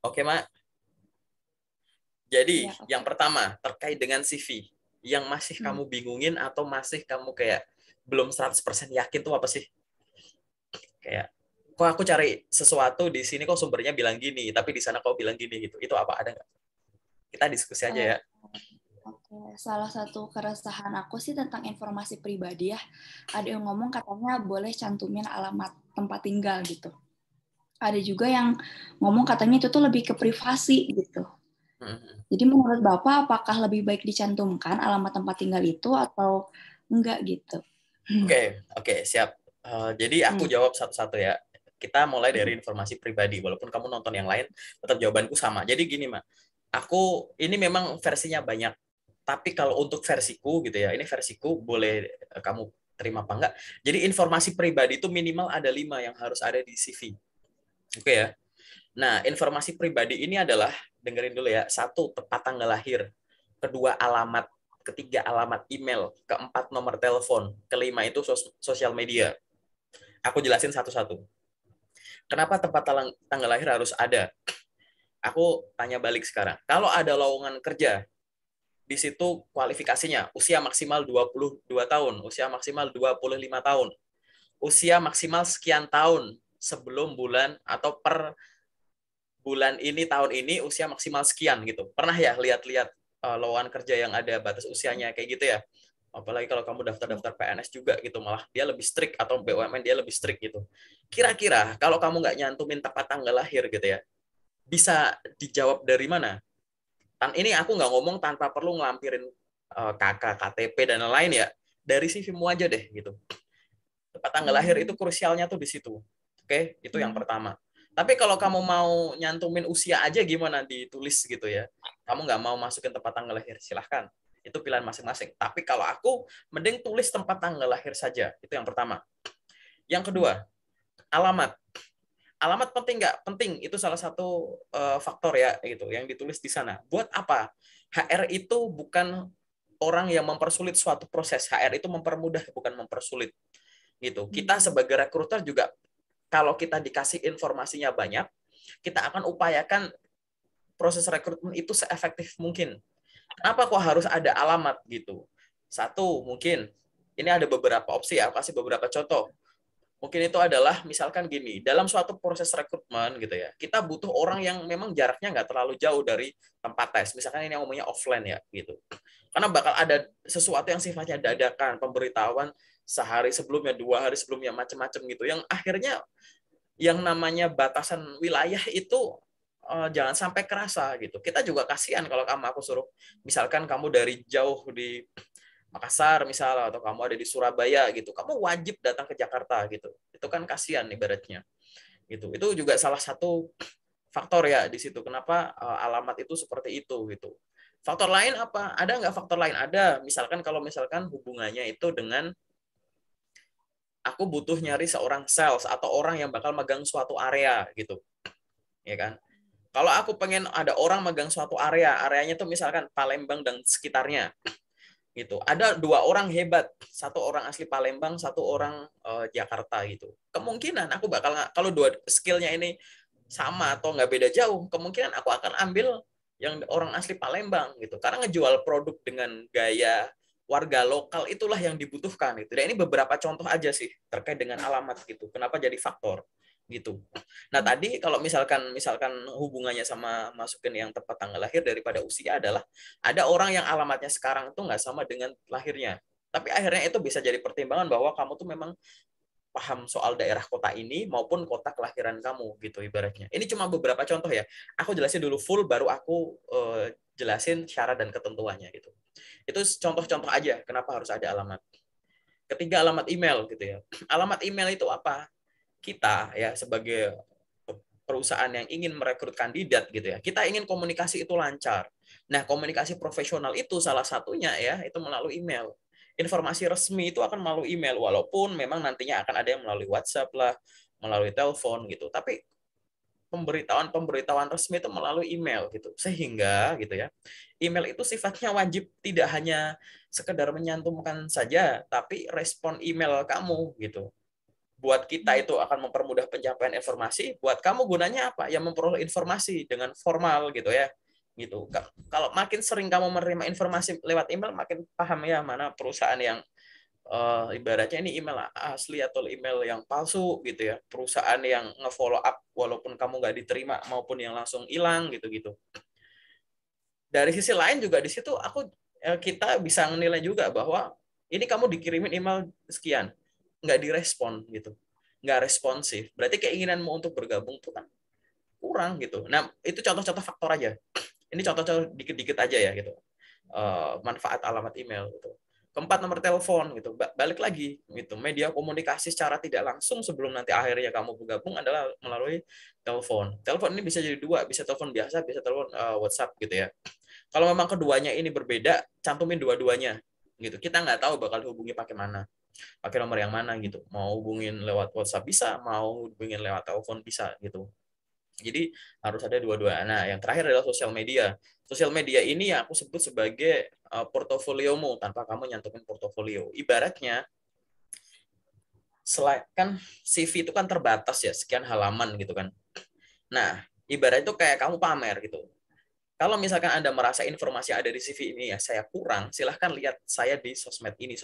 Oke, Mak. Jadi, Ya, yang oke. pertama, terkait dengan CV. Yang masih Hmm. kamu bingungin atau masih kamu kayak belum 100% yakin tuh apa sih? Kayak, kok aku cari sesuatu di sini kok sumbernya bilang gini, tapi di sana kok bilang gini gitu. Itu apa? Ada nggak? Kita diskusi aja Eh, ya. oke. Salah satu keresahan aku sih tentang informasi pribadi ya. Ada yang ngomong katanya boleh cantumin alamat tempat tinggal gitu. Ada juga yang ngomong katanya itu tuh lebih ke privasi gitu. Hmm. Jadi menurut Bapak, apakah lebih baik dicantumkan alamat tempat tinggal itu atau enggak gitu? Oke, oke, siap. Jadi aku Hmm. jawab satu-satu ya. Kita mulai dari informasi pribadi, walaupun kamu nonton yang lain, tetap jawabanku sama. Jadi gini, Mak. Aku ini memang versinya banyak, tapi kalau untuk versiku gitu ya, ini versiku boleh kamu terima apa enggak. Jadi informasi pribadi itu minimal ada 5 yang harus ada di CV. Oke ya. Nah, informasi pribadi ini adalah, dengerin dulu ya, satu, tepat tanggal lahir, kedua, alamat, ketiga, alamat email, keempat, nomor telepon, kelima itu sosial media. Aku jelasin satu-satu. Kenapa tempat tanggal lahir harus ada? Aku tanya balik sekarang. Kalau ada lowongan kerja, di situ kualifikasinya usia maksimal 22 tahun, usia maksimal 25 tahun, usia maksimal sekian tahun sebelum bulan atau per bulan ini tahun ini usia maksimal sekian gitu. Pernah ya lihat-lihat lowongan kerja yang ada batas usianya kayak gitu ya? Apalagi kalau kamu daftar-daftar PNS juga gitu, malah dia lebih strict, atau BUMN dia lebih strict gitu. Kira-kira kalau kamu nggak nyantumin tepat tanggal lahir gitu ya, bisa dijawab dari mana? Ini aku nggak ngomong tanpa perlu ngelampirin KK, KTP, dan lain-lain ya. Dari CV-mu aja deh gitu. Tepat tanggal lahir itu krusialnya tuh di situ. Oke, itu yang pertama. Tapi kalau kamu mau nyantumin usia aja gimana ditulis gitu ya. Kamu nggak mau masukin tempat tanggal lahir, silahkan. Itu pilihan masing-masing. Tapi kalau aku, mending tulis tempat tanggal lahir saja. Itu yang pertama. Yang kedua, alamat. Alamat penting nggak? Penting. Itu salah satu faktor ya, gitu, yang ditulis di sana. Buat apa? HR itu bukan orang yang mempersulit suatu proses. HR itu mempermudah, bukan mempersulit gitu. Kita sebagai rekruter juga, kalau kita dikasih informasinya banyak, kita akan upayakan proses rekrutmen itu seefektif mungkin. Kenapa kok harus ada alamat gitu? Satu, mungkin ini ada beberapa opsi ya, kasih beberapa contoh. Mungkin itu adalah misalkan gini, dalam suatu proses rekrutmen gitu ya, kita butuh orang yang memang jaraknya nggak terlalu jauh dari tempat tes. Misalkan ini yang ngomongnya offline ya gitu. Karena bakal ada sesuatu yang sifatnya dadakan, pemberitahuan sehari sebelumnya, 2 hari sebelumnya, macam-macam gitu. Yang akhirnya yang namanya batasan wilayah itu jangan sampai kerasa gitu. Kita juga kasihan kalau aku suruh, misalkan kamu dari jauh di Makassar misalnya, atau kamu ada di Surabaya gitu, kamu wajib datang ke Jakarta gitu. Itu kan kasihan ibaratnya. Gitu. Itu juga salah satu faktor ya di situ. Kenapa alamat itu seperti itu gitu. Faktor lain apa? Ada nggak faktor lain? Ada. Misalkan kalau misalkan hubungannya itu dengan aku butuh nyari seorang sales atau orang yang bakal megang suatu area gitu, ya kan? Kalau aku pengen ada orang megang suatu area, areanya tuh misalkan Palembang dan sekitarnya, gitu. Ada 2 orang hebat, satu orang asli Palembang, satu orang Jakarta gitu. Kemungkinan aku bakal, kalau dua skillnya ini sama atau nggak beda jauh, kemungkinan aku akan ambil yang orang asli Palembang gitu. Karena ngejual produk dengan gaya warga lokal itulah yang dibutuhkan gitu. Dan ini beberapa contoh aja sih terkait dengan alamat gitu. Kenapa jadi faktor gitu. Nah tadi kalau misalkan hubungannya sama masukin yang tepat tanggal lahir daripada usia adalah ada orang yang alamatnya sekarang tuh nggak sama dengan lahirnya. Tapi akhirnya itu bisa jadi pertimbangan bahwa kamu tuh memang paham soal daerah kota ini maupun kota kelahiran kamu gitu ibaratnya. Ini cuma beberapa contoh ya. Aku jelasin dulu full baru aku jelasin syarat dan ketentuannya gitu. Itu contoh-contoh aja kenapa harus ada alamat. Ketiga, alamat email gitu ya. Alamat email itu apa? Kita ya sebagai perusahaan yang ingin merekrut kandidat gitu ya, kita ingin komunikasi itu lancar. Nah, komunikasi profesional itu salah satunya ya, itu melalui email. Informasi resmi itu akan melalui email, walaupun memang nantinya akan ada yang melalui WhatsApp lah, melalui telepon gitu. Tapi pemberitahuan resmi itu melalui email gitu. Sehingga gitu ya, email itu sifatnya wajib, tidak hanya sekedar menyantumkan saja, tapi respon email kamu gitu. buat kita itu akan mempermudah pencapaian informasi, buat kamu gunanya apa? Ya memperoleh informasi dengan formal gitu ya. Gitu. Kalau makin sering kamu menerima informasi lewat email, makin paham ya mana perusahaan yang ibaratnya ini email asli atau email yang palsu gitu ya. Perusahaan yang nge-follow up walaupun kamu nggak diterima maupun yang langsung hilang gitu-gitu. Dari sisi lain juga di situ kita bisa menilai juga bahwa ini kamu dikirimin email sekian, nggak direspon gitu, nggak responsif, berarti keinginanmu untuk bergabung tuh kan kurang gitu. Nah itu contoh-contoh faktor aja, ini contoh-contoh dikit-dikit aja ya gitu. Manfaat alamat email gitu. Keempat, nomor telepon gitu. Balik lagi gitu, media komunikasi secara tidak langsung sebelum nanti akhirnya kamu bergabung adalah melalui telepon. Telepon ini bisa jadi dua, bisa telepon biasa, bisa telepon WhatsApp gitu ya. Kalau memang keduanya ini berbeda, cantumin dua-duanya gitu. Kita nggak tahu bakal hubungi pakai mana, pakai nomor yang mana gitu. Mau hubungin lewat WhatsApp bisa, mau hubungin lewat telepon bisa gitu. Jadi harus ada dua-dua. Nah, yang terakhir adalah sosial media. Sosial media ini yang aku sebut sebagai portofoliomu tanpa kamu nyantumin portofolio. Ibaratnya kan CV itu kan terbatas ya, sekian halaman gitu kan. Nah, ibarat itu kayak kamu pamer gitu. Kalau misalkan Anda merasa informasi ada di CV ini ya saya kurang, silahkan lihat saya di sosmed ini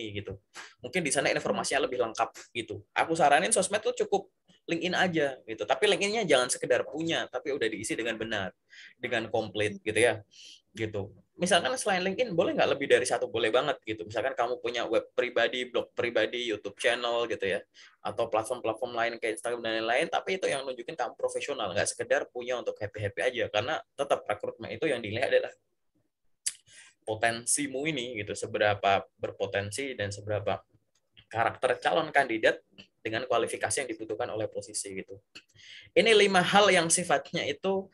gitu. Mungkin di sana informasinya lebih lengkap gitu. Aku saranin sosmed tuh cukup LinkedIn aja gitu. Tapi LinkedIn-nya jangan sekedar punya, tapi udah diisi dengan benar, dengan komplit gitu ya. Gitu. Misalkan selain LinkedIn boleh nggak lebih dari satu, boleh banget gitu. Misalkan kamu punya web pribadi, blog pribadi, YouTube channel gitu ya, atau platform-platform lain kayak Instagram dan lain-lain, tapi itu yang nunjukin kamu profesional, nggak sekedar punya untuk happy-happy aja. Karena tetap rekrutmen itu yang dilihat adalah potensimu ini gitu, seberapa berpotensi dan seberapa karakter calon kandidat dengan kualifikasi yang dibutuhkan oleh posisi gitu. Ini 5 hal yang sifatnya itu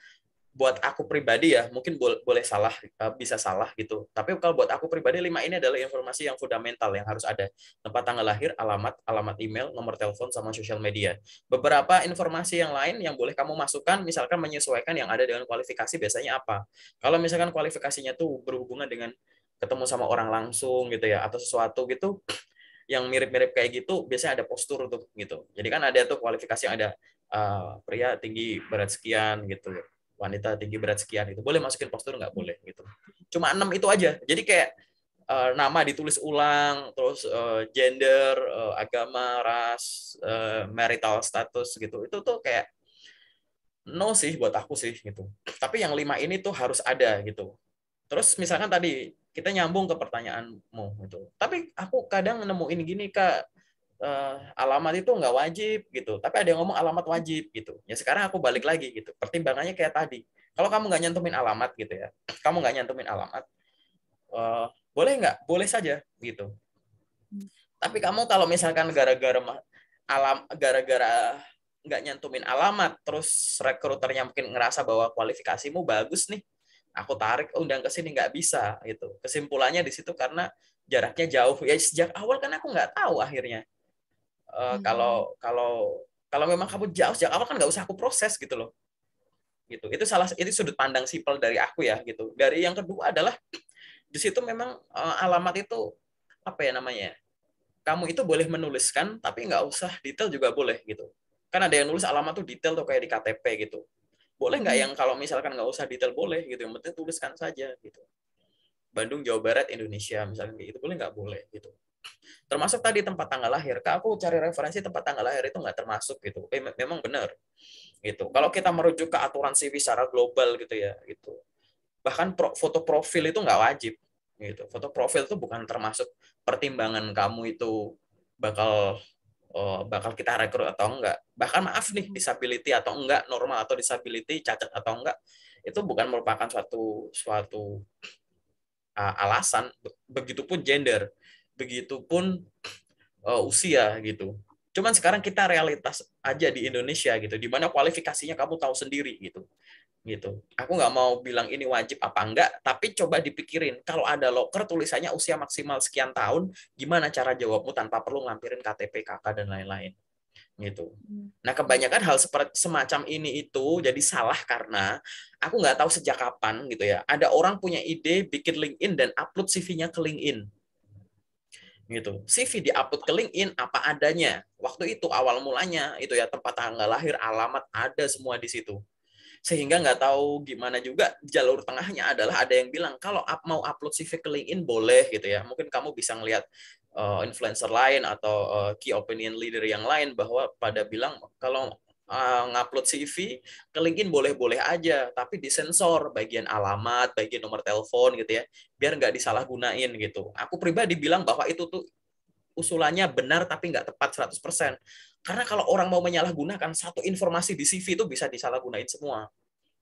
buat aku pribadi ya, mungkin boleh salah, bisa salah gitu. Tapi kalau buat aku pribadi 5 ini adalah informasi yang fundamental yang harus ada. Tempat tanggal lahir, alamat email, nomor telepon, sama sosial media. Beberapa informasi yang lain yang boleh kamu masukkan, misalkan menyesuaikan yang ada dengan kualifikasi biasanya apa. Kalau misalkan kualifikasinya tuh berhubungan dengan ketemu sama orang langsung gitu ya, atau sesuatu gitu, yang mirip-mirip kayak gitu, biasanya ada postur tuh gitu. Jadi kan ada tuh kualifikasi yang ada pria tinggi berat sekian gitu, wanita tinggi berat sekian, itu boleh masukin postur nggak boleh gitu. Cuma 6 itu aja. Jadi kayak nama ditulis ulang, terus gender, agama, ras, marital status gitu. Itu tuh kayak no sih buat aku sih gitu. Tapi yang 5 ini tuh harus ada gitu. Terus misalkan tadi kita nyambung ke pertanyaanmu gitu. Tapi aku kadang nemuin gini Kak, alamat itu nggak wajib gitu. Tapi ada yang ngomong alamat wajib gitu. Ya sekarang aku balik lagi gitu. Pertimbangannya kayak tadi. Kalau kamu nggak nyantumin alamat gitu ya, kamu nggak nyantumin alamat, boleh nggak? Boleh saja gitu. Tapi kamu kalau misalkan gara-gara nggak nyantumin alamat, terus rekruternya mungkin ngerasa bahwa kualifikasimu bagus nih, aku tarik undang ke sini, nggak bisa gitu. Kesimpulannya di situ karena jaraknya jauh. Ya sejak awal kan aku nggak tahu akhirnya. Kalau memang kamu jauh sejak awal kan nggak usah aku proses gitu loh. Gitu. Itu sudut pandang simpel dari aku ya gitu. Dari yang kedua adalah di situ memang alamat itu apa ya namanya? Kamu itu boleh menuliskan tapi nggak usah detail juga boleh gitu. Kan ada yang nulis alamat tuh detail tuh kayak di KTP gitu. Boleh nggak yang kalau misalkan nggak usah detail boleh gitu. Yang penting tuliskan saja gitu. Bandung, Jawa Barat, Indonesia misalkan kayak gitu boleh nggak boleh gitu. Termasuk tadi tempat tanggal lahir. Kak, aku cari referensi tempat tanggal lahir itu nggak termasuk gitu. Memang benar gitu. Kalau kita merujuk ke aturan CV secara global gitu ya gitu. Bahkan foto profil itu nggak wajib gitu. Foto profil itu bukan termasuk pertimbangan kamu itu bakal bakal kita rekrut atau enggak. Bahkan maaf nih, disability atau enggak, normal atau disability, cacat atau enggak, itu bukan merupakan suatu alasan. Begitupun gender, begitupun usia gitu. Cuman sekarang kita realitas aja di Indonesia gitu, di mana kualifikasinya kamu tahu sendiri gitu. Gitu. Aku nggak mau bilang ini wajib apa enggak, tapi coba dipikirin kalau ada loker tulisannya usia maksimal sekian tahun, gimana cara jawabmu tanpa perlu ngampirin KTP, KK dan lain-lain. Gitu. Nah, kebanyakan hal seperti semacam ini itu jadi salah karena aku nggak tahu sejak kapan gitu ya. Ada orang punya ide bikin LinkedIn dan upload CV-nya ke LinkedIn. gitu. CV diupload ke LinkedIn apa adanya. Waktu itu awal mulanya itu ya, tempat tanggal lahir, alamat, ada semua di situ. Sehingga nggak tahu gimana juga jalur tengahnya adalah ada yang bilang kalau mau upload CV ke LinkedIn boleh gitu ya. Mungkin kamu bisa ngelihat influencer lain atau key opinion leader yang lain bahwa pada bilang kalau ngupload CV ke LinkedIn boleh-boleh aja, tapi disensor bagian alamat, bagian nomor telepon gitu ya, biar nggak disalahgunain gitu. Aku pribadi bilang bahwa itu tuh usulannya benar tapi nggak tepat 100%. Karena kalau orang mau menyalahgunakan satu informasi di CV itu bisa disalahgunain semua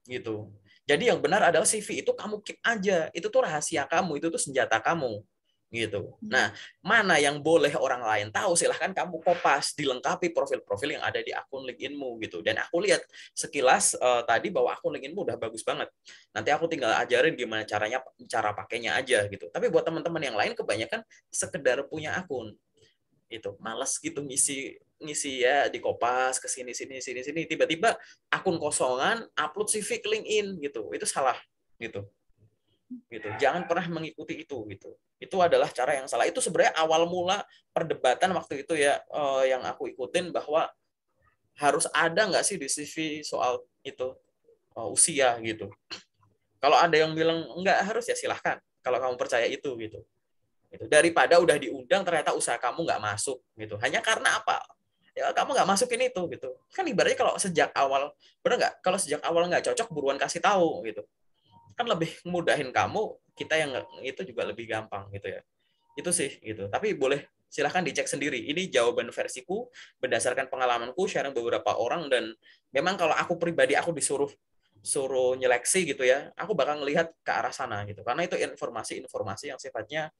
gitu. Jadi yang benar adalah CV itu kamu keep aja. Itu tuh rahasia kamu, itu tuh senjata kamu gitu. Nah, mana yang boleh orang lain tahu, silahkan kamu kopas, dilengkapi profil-profil yang ada di akun LinkedIn-mu gitu. Dan aku lihat sekilas tadi bahwa akun LinkedIn-mu udah bagus banget. Nanti aku tinggal ajarin gimana cara pakainya aja gitu. Tapi buat teman-teman yang lain kebanyakan sekedar punya akun itu malas gitu ngisi ngisi ya di Kopas ke sini sini sini sini tiba-tiba akun kosongan upload CV ke LinkedIn gitu, itu salah gitu. Jangan pernah mengikuti itu adalah cara yang salah. Itu sebenarnya awal mula perdebatan waktu itu ya, yang aku ikutin bahwa harus ada nggak sih di CV soal itu usia gitu. Kalau ada yang bilang nggak harus ya silahkan kalau kamu percaya itu gitu. Daripada udah diundang ternyata usaha kamu nggak masuk gitu, hanya karena apa ya kamu nggak masukin itu gitu. Kan ibaratnya kalau sejak awal, benar nggak, kalau sejak awal nggak cocok buruan kasih tahu gitu, kan lebih mudahin kamu, kita yang itu juga lebih gampang gitu ya. Itu sih gitu. Tapi boleh silahkan dicek sendiri, ini jawaban versiku berdasarkan pengalamanku sharing beberapa orang. Dan memang kalau aku pribadi, aku suruh nyeleksi gitu ya, aku bakal ngelihat ke arah sana gitu, karena itu informasi-informasi yang sifatnya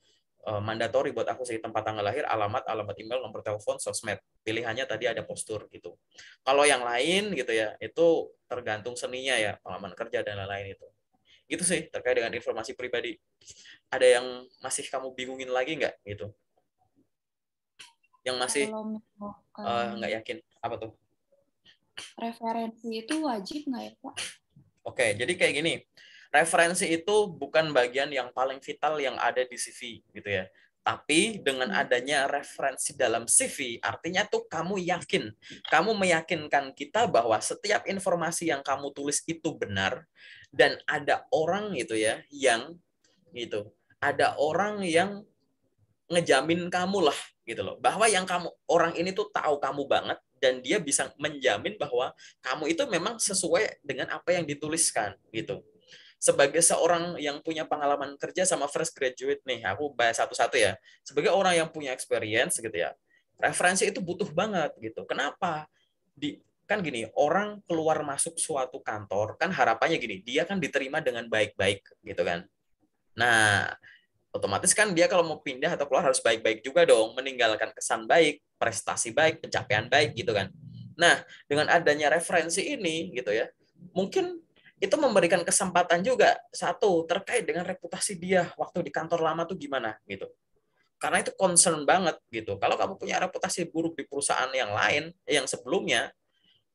mandatori buat aku sih. Tempat tanggal lahir, alamat email, nomor telepon, sosmed. Pilihannya tadi ada postur gitu. Kalau yang lain gitu ya, itu tergantung seninya ya, pengalaman kerja dan lain-lain itu. Gitu sih terkait dengan informasi pribadi. Ada yang masih kamu bingungin lagi nggak gitu? Yang masih Kalau misalkan nggak yakin apa tuh? referensi itu wajib nggak ya, Pak? Oke, jadi kayak gini. Referensi itu bukan bagian yang paling vital yang ada di CV gitu ya. Tapi dengan adanya referensi dalam CV, artinya tuh kamu yakin, kamu meyakinkan kita bahwa setiap informasi yang kamu tulis itu benar, dan ada orang gitu ya yang gitu, ada orang yang ngejamin kamu lah gitu loh, bahwa yang kamu, orang ini tuh tahu kamu banget dan dia bisa menjamin bahwa kamu itu memang sesuai dengan apa yang dituliskan gitu. Sebagai seorang yang punya pengalaman kerja sama fresh graduate nih, aku bahas satu-satu ya. Sebagai orang yang punya experience gitu ya, referensi itu butuh banget gitu. Kenapa? Kan gini, orang keluar masuk suatu kantor kan harapannya gini, dia kan diterima dengan baik-baik gitu kan. Nah, otomatis kan dia kalau mau pindah atau keluar harus baik-baik juga dong, meninggalkan kesan baik, prestasi baik, pencapaian baik gitu kan. Nah, dengan adanya referensi ini gitu ya, mungkin itu memberikan kesempatan juga satu terkait dengan reputasi dia waktu di kantor lama tuh gimana gitu. Karena itu concern banget gitu. Kalau kamu punya reputasi buruk di perusahaan yang lain, yang sebelumnya,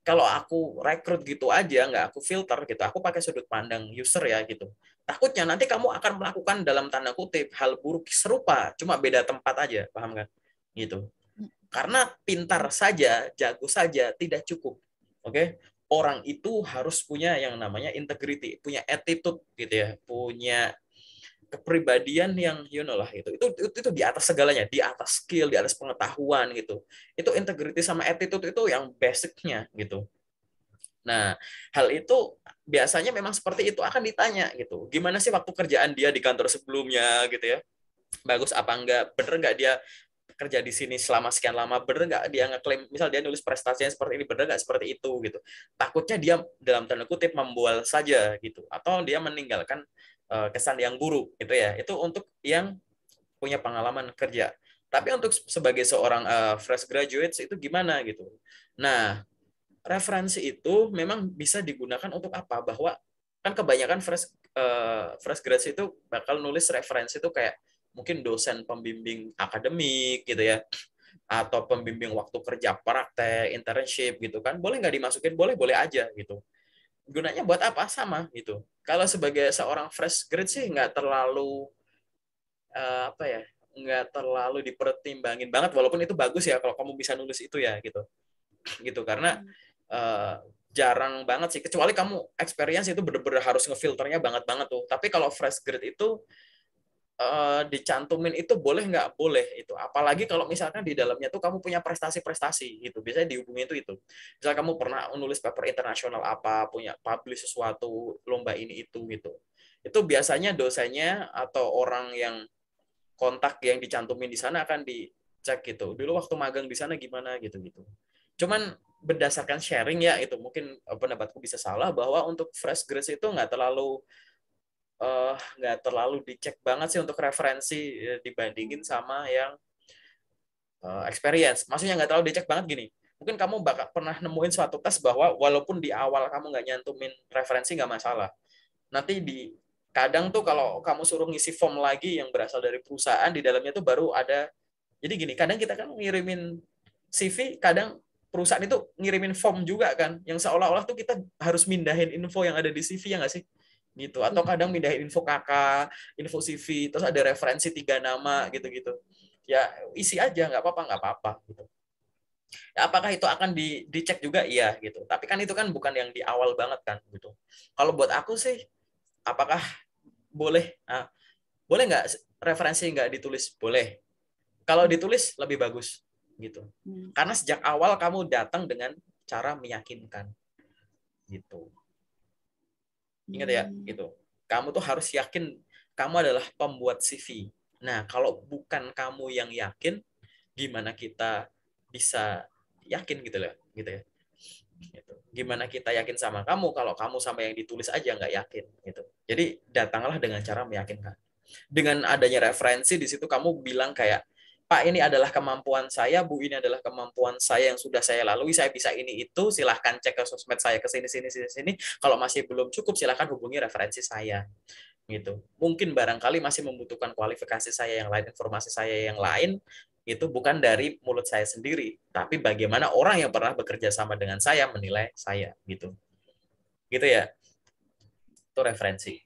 kalau aku rekrut gitu aja, nggak aku filter gitu, aku pakai sudut pandang user ya gitu. Takutnya nanti kamu akan melakukan dalam tanda kutip hal buruk serupa, cuma beda tempat aja, paham kan? Gitu. Karena pintar saja, jago saja tidak cukup. Oke? Orang itu harus punya yang namanya integrity, punya attitude gitu ya, punya kepribadian yang lah itu di atas segalanya, di atas skill, di atas pengetahuan gitu. Itu integrity sama attitude itu yang basicnya gitu. Nah, hal itu biasanya memang seperti itu akan ditanya gitu. Gimana sih waktu kerjaan dia di kantor sebelumnya gitu ya? Bagus apa enggak? Bener enggak dia kerja di sini selama sekian lama? Bener enggak dia ngeklaim, misal dia nulis prestasinya seperti ini, bener enggak seperti itu gitu. Takutnya dia dalam tanda kutip membual saja gitu, atau dia meninggalkan kesan yang buruk gitu ya. Itu untuk yang punya pengalaman kerja. Tapi untuk sebagai seorang fresh graduate itu gimana gitu. Nah, referensi itu memang bisa digunakan untuk apa? Bahwa kan kebanyakan fresh graduate itu bakal nulis referensi itu kayak mungkin dosen pembimbing akademik gitu ya, atau pembimbing waktu kerja praktek, internship gitu kan. Boleh nggak dimasukin? Boleh, boleh aja gitu. Gunanya buat apa? Sama gitu. Kalau sebagai seorang fresh grad sih nggak terlalu apa ya, nggak terlalu dipertimbangin banget, walaupun itu bagus ya kalau kamu bisa nulis itu ya gitu karena jarang banget sih, kecuali kamu experience itu bener-bener harus ngefilternya banget tuh. Tapi kalau fresh grade itu dicantumin itu boleh nggak boleh itu, apalagi kalau misalkan di dalamnya tuh kamu punya prestasi-prestasi gitu, biasanya dihubungi itu misal kamu pernah menulis paper internasional apa, punya publish sesuatu lomba ini itu itu biasanya dosennya atau orang yang kontak yang dicantumin di sana akan dicek gitu, dulu waktu magang di sana gimana gitu. Cuman berdasarkan sharing ya, itu mungkin pendapatku bisa salah, bahwa untuk fresh grads itu nggak terlalu dicek banget sih untuk referensi dibandingin sama yang experience. Maksudnya nggak terlalu dicek banget gini. Mungkin kamu bakal pernah nemuin suatu tes bahwa walaupun di awal kamu nggak nyantumin referensi nggak masalah. Nanti di kadang tuh kalau kamu suruh ngisi form lagi yang berasal dari perusahaan, di dalamnya tuh baru ada. Jadi gini, kadang kita kan ngirimin CV, kadang perusahaan itu ngirimin form juga kan, yang seolah-olah tuh kita harus mindahin info yang ada di CV, ya nggak sih? Gitu. Atau kadang mindahin info KK, info CV, terus ada referensi 3 nama gitu-gitu. Ya isi aja, nggak apa-apa gitu. Ya, apakah itu akan dicek juga? Iya gitu. Tapi kan itu kan bukan yang di awal banget kan gitu. Kalau buat aku sih, apakah boleh? Boleh nggak referensi nggak ditulis? Boleh. Kalau ditulis lebih bagus gitu. Karena sejak awal kamu datang dengan cara meyakinkan gitu. Ingat ya, gitu. Kamu tuh harus yakin kamu adalah pembuat CV. Nah, kalau bukan kamu yang yakin, gimana kita bisa yakin gitu ya? Gitu. Gimana kita yakin sama kamu kalau kamu sama yang ditulis aja nggak yakin gitu. Jadi datanglah dengan cara meyakinkan. Dengan adanya referensi di situ kamu bilang kayak, Pak, ini adalah kemampuan saya, Bu, ini adalah kemampuan saya yang sudah saya lalui, saya bisa ini itu, silahkan cek ke sosmed saya ke sini. Kalau masih belum cukup, silahkan hubungi referensi saya. Gitu. Mungkin barangkali masih membutuhkan kualifikasi saya yang lain, informasi saya yang lain, itu bukan dari mulut saya sendiri, tapi bagaimana orang yang pernah bekerja sama dengan saya menilai saya, gitu. Gitu ya. Itu referensi.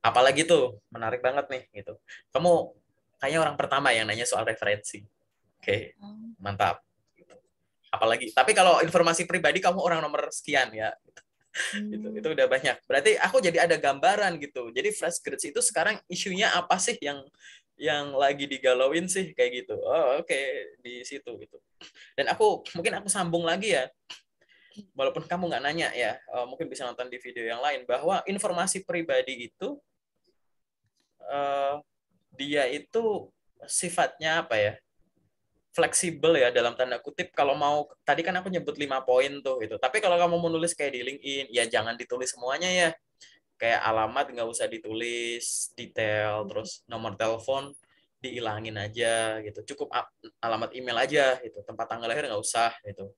Apalagi tuh, menarik banget nih, gitu. Kamu kayaknya orang pertama yang nanya soal referensi. Oke, mantap. Apalagi, tapi kalau informasi pribadi kamu orang nomor sekian ya. Itu udah banyak. Berarti aku jadi ada gambaran gitu. Jadi fresh graduate itu sekarang isunya apa sih yang lagi digalauin sih kayak gitu. Oh, oke, di situ gitu. Dan mungkin aku sambung lagi ya. Walaupun kamu nggak nanya ya, mungkin bisa nonton di video yang lain, bahwa informasi pribadi itu dia itu sifatnya apa ya, fleksibel ya dalam tanda kutip. Kalau mau, tadi kan aku nyebut 5 poin tuh itu, tapi kalau kamu mau nulis kayak di LinkedIn ya jangan ditulis semuanya ya, kayak alamat nggak usah ditulis detail, terus nomor telepon diilangin aja gitu, cukup alamat email aja gitu, tempat tanggal lahir nggak usah gitu,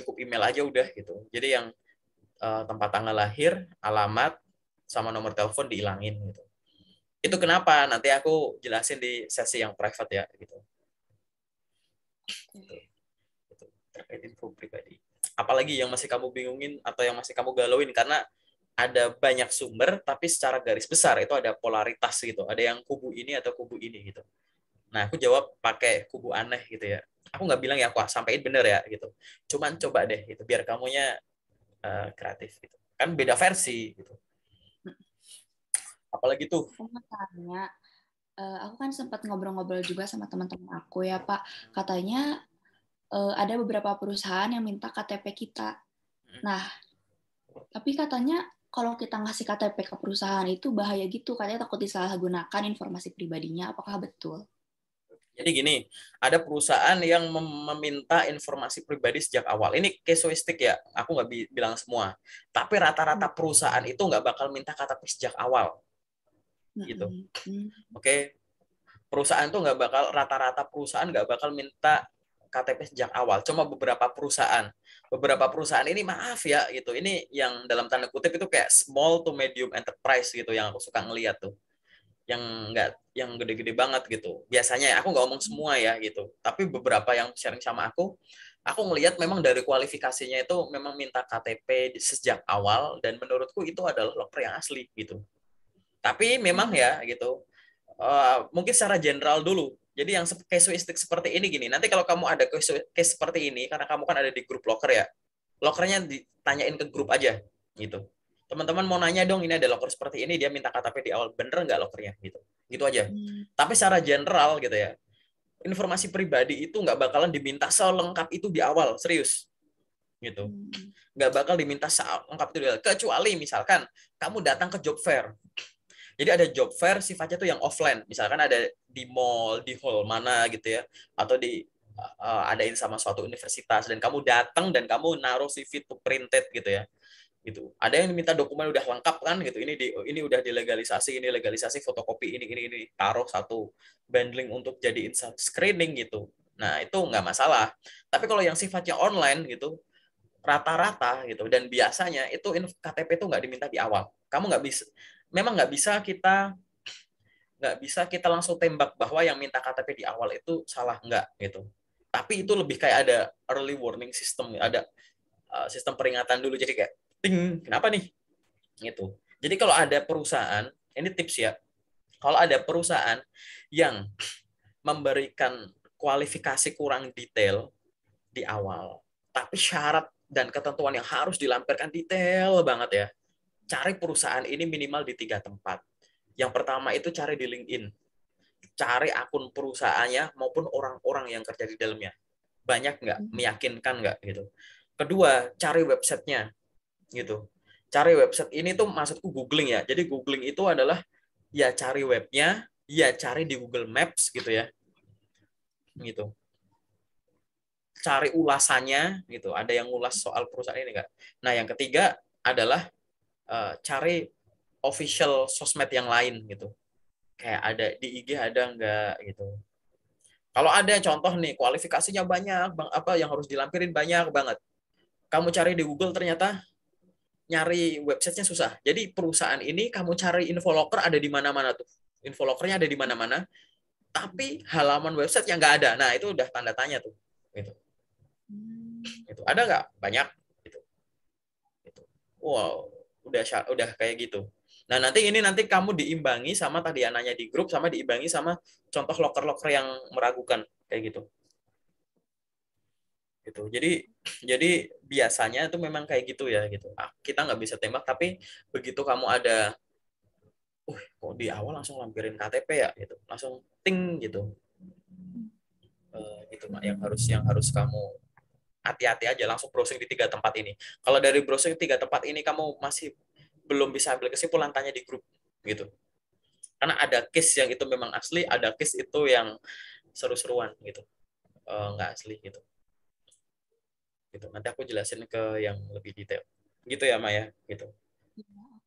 cukup email aja udah gitu. Jadi yang tempat tanggal lahir, alamat, sama nomor telepon diilangin gitu. Itu kenapa? Nanti aku jelasin di sesi yang private ya gitu. Itu terkait info pribadi. Apalagi yang masih kamu bingungin atau yang masih kamu galauin, karena ada banyak sumber tapi secara garis besar itu ada polaritas gitu. Ada yang kubu ini atau kubu ini gitu. Nah, aku jawab pakai kubu aneh gitu ya. Aku nggak bilang ya aku sampaikan bener ya gitu. Cuman coba deh gitu biar kamunya kreatif gitu. Kan beda versi gitu. Apalagi tuh? Aku mau tanya, aku kan sempat ngobrol-ngobrol juga sama teman-teman aku ya Pak. Katanya ada beberapa perusahaan yang minta KTP kita. Nah, tapi katanya kalau kita ngasih KTP ke perusahaan itu bahaya gitu. Katanya takut disalahgunakan informasi pribadinya. Apakah betul? Jadi gini, ada perusahaan yang meminta informasi pribadi sejak awal. Ini casuistik ya, aku nggak bilang semua. Tapi rata-rata perusahaan itu nggak bakal minta KTP sejak awal. Gitu. Oke, perusahaan tuh nggak bakal, rata-rata perusahaan nggak bakal minta KTP sejak awal. Cuma beberapa perusahaan ini maaf ya gitu. Ini yang dalam tanda kutip itu kayak small to medium enterprise gitu yang aku suka ngeliat tuh. Yang gede-gede banget gitu. Biasanya aku nggak ngomong semua ya gitu. Tapi beberapa yang sharing sama aku ngelihat memang dari kualifikasinya itu memang minta KTP sejak awal, dan menurutku itu adalah loker yang asli gitu. Tapi memang ya gitu, mungkin secara general dulu. Jadi yang casuistik seperti ini gini, nanti kalau kamu ada case seperti ini, karena kamu kan ada di grup locker ya, lockernya ditanyain ke grup aja, gitu. Teman-teman mau nanya dong, ini ada locker seperti ini, dia minta KTP di awal, bener nggak lockernya, gitu. Gitu aja. Tapi secara general gitu ya, informasi pribadi itu nggak bakalan diminta selengkap itu di awal, serius. Gitu. Nggak bakal diminta selengkap itu di awal. Kecuali misalkan kamu datang ke job fair. Jadi ada job fair sifatnya tuh yang offline. Misalkan ada di mall, di hall mana gitu ya, atau adain sama suatu universitas dan kamu datang dan kamu naruh CV to printed gitu ya. Gitu. Ada yang minta dokumen udah lengkap kan gitu. Ini udah dilegalisasi, ini legalisasi fotokopi ini taruh satu bundling untuk jadiin screening gitu. Nah, itu nggak masalah. Tapi kalau yang sifatnya online gitu, rata-rata gitu dan biasanya itu KTP itu nggak diminta di awal. Kamu nggak bisa, memang nggak bisa kita langsung tembak bahwa yang minta KTP di awal itu salah, nggak gitu. Tapi itu lebih kayak ada early warning system, ada sistem peringatan dulu, jadi kayak ting, kenapa nih gitu. Jadi kalau ada perusahaan, ini tips ya, kalau ada perusahaan yang memberikan kualifikasi kurang detail di awal, tapi syarat dan ketentuan yang harus dilampirkan detail banget ya, cari perusahaan ini minimal di 3 tempat. Yang pertama itu cari di LinkedIn, cari akun perusahaannya maupun orang-orang yang kerja di dalamnya, banyak nggak, meyakinkan nggak gitu. Kedua, cari websitenya gitu. Cari website ini tuh maksudku googling ya. Jadi googling itu adalah ya cari webnya, ya cari di Google Maps gitu ya, gitu. Cari ulasannya gitu. Ada yang ulas soal perusahaan ini nggak? Nah, yang ketiga adalah cari official sosmed yang lain gitu. Kayak ada di IG ada nggak gitu. Kalau ada contoh nih kualifikasinya banyak, bang, apa yang harus dilampirin banyak banget. Kamu cari di Google ternyata nyari websitenya susah. Jadi perusahaan ini kamu cari info locker ada di mana-mana tuh. Info lockernya ada di mana-mana, tapi halaman website yang nggak ada. Nah, itu udah tanda tanya tuh. Gitu. Itu ada nggak? Banyak. Gitu. Gitu. Wow, udah kayak gitu. Nah, nanti kamu diimbangi sama tadi anaknya di grup, sama diimbangi sama contoh locker-locker yang meragukan kayak gitu. Gitu. Jadi biasanya itu memang kayak gitu ya gitu. Kita nggak bisa tembak, tapi begitu kamu ada, kok di awal langsung lampirin KTP ya gitu, langsung ting gitu. Gitu Mak, yang harus kamu hati-hati aja, langsung browsing di 3 tempat ini. Kalau dari browsing 3 tempat ini kamu masih belum bisa ambil kesimpulan, tanya di grup gitu. Karena ada case yang itu memang asli, ada case itu yang seru-seruan gitu, nggak asli gitu. Gitu. Nanti aku jelasin ke yang lebih detail. Gitu ya Maya, gitu.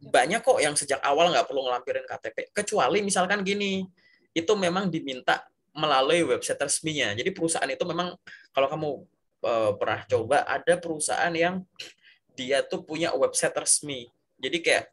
Banyak kok yang sejak awal nggak perlu ngelampirin KTP, kecuali misalkan gini, itu memang diminta melalui website resminya. Jadi perusahaan itu memang, kalau kamu pernah coba, ada perusahaan yang dia tuh punya website resmi. Jadi kayak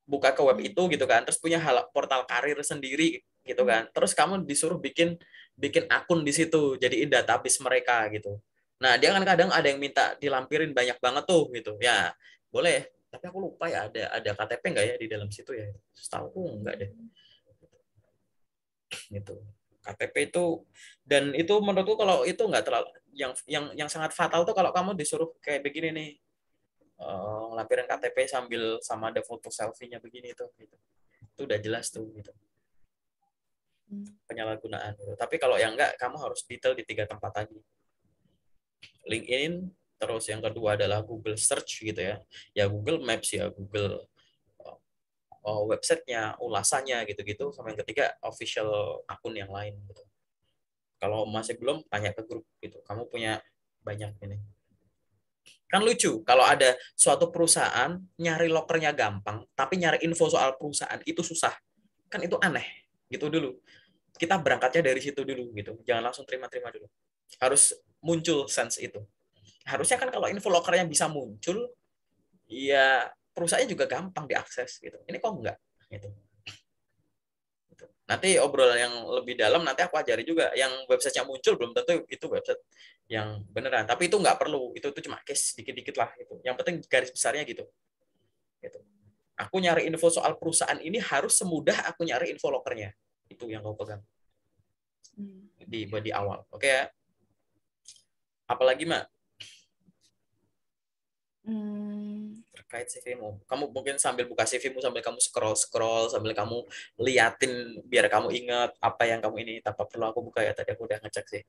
buka ke web itu gitu kan, terus punya portal karir sendiri gitu kan. Terus kamu disuruh bikin bikin akun di situ, jadiin database mereka gitu. Nah, dia kan kadang ada yang minta dilampirin banyak banget tuh gitu. Ya, boleh. Tapi aku lupa ya, ada KTP nggak ya di dalam situ ya. Setahu aku nggak deh. Gitu. KTP itu, dan itu menurutku kalau itu nggak terlalu, yang sangat fatal tuh kalau kamu disuruh kayak begini nih, lampiran KTP sambil sama ada foto selfie-nya begini tuh gitu. Itu udah jelas tuh gitu. Penyalahgunaan gitu. Tapi kalau yang enggak, kamu harus detail di 3 tempat tadi. LinkedIn, terus yang kedua adalah Google Search gitu ya. Ya Google Maps ya, Google websitenya, ulasannya gitu-gitu. Sama yang ketiga official akun yang lain gitu. Kalau masih belum, tanya ke grup gitu. Kamu punya banyak ini. Kan lucu kalau ada suatu perusahaan nyari lokernya gampang, tapi nyari info soal perusahaan itu susah. Kan itu aneh gitu dulu. Kita berangkatnya dari situ dulu gitu. Jangan langsung terima-terima dulu. Harus muncul sense itu. Harusnya kan kalau info lokernya bisa muncul, ya perusahaannya juga gampang diakses gitu. Ini kok enggak gitu. Nanti obrolan yang lebih dalam nanti aku ajari juga. Yang website yang muncul belum tentu itu website yang beneran. Tapi itu nggak perlu. Itu cuma case dikit-dikit lah. Gitu. Yang penting garis besarnya gitu. Gitu. Aku nyari info soal perusahaan ini harus semudah aku nyari info lokernya. Itu yang kamu pegang Hmm. di awal. Oke ya. Apalagi Mak Hmm. terkait CV-mu? Kamu mungkin sambil buka CV-mu sambil kamu scroll sambil kamu liatin biar kamu ingat apa yang kamu ini tanpa perlu aku buka ya. Tadi aku udah ngecek sih.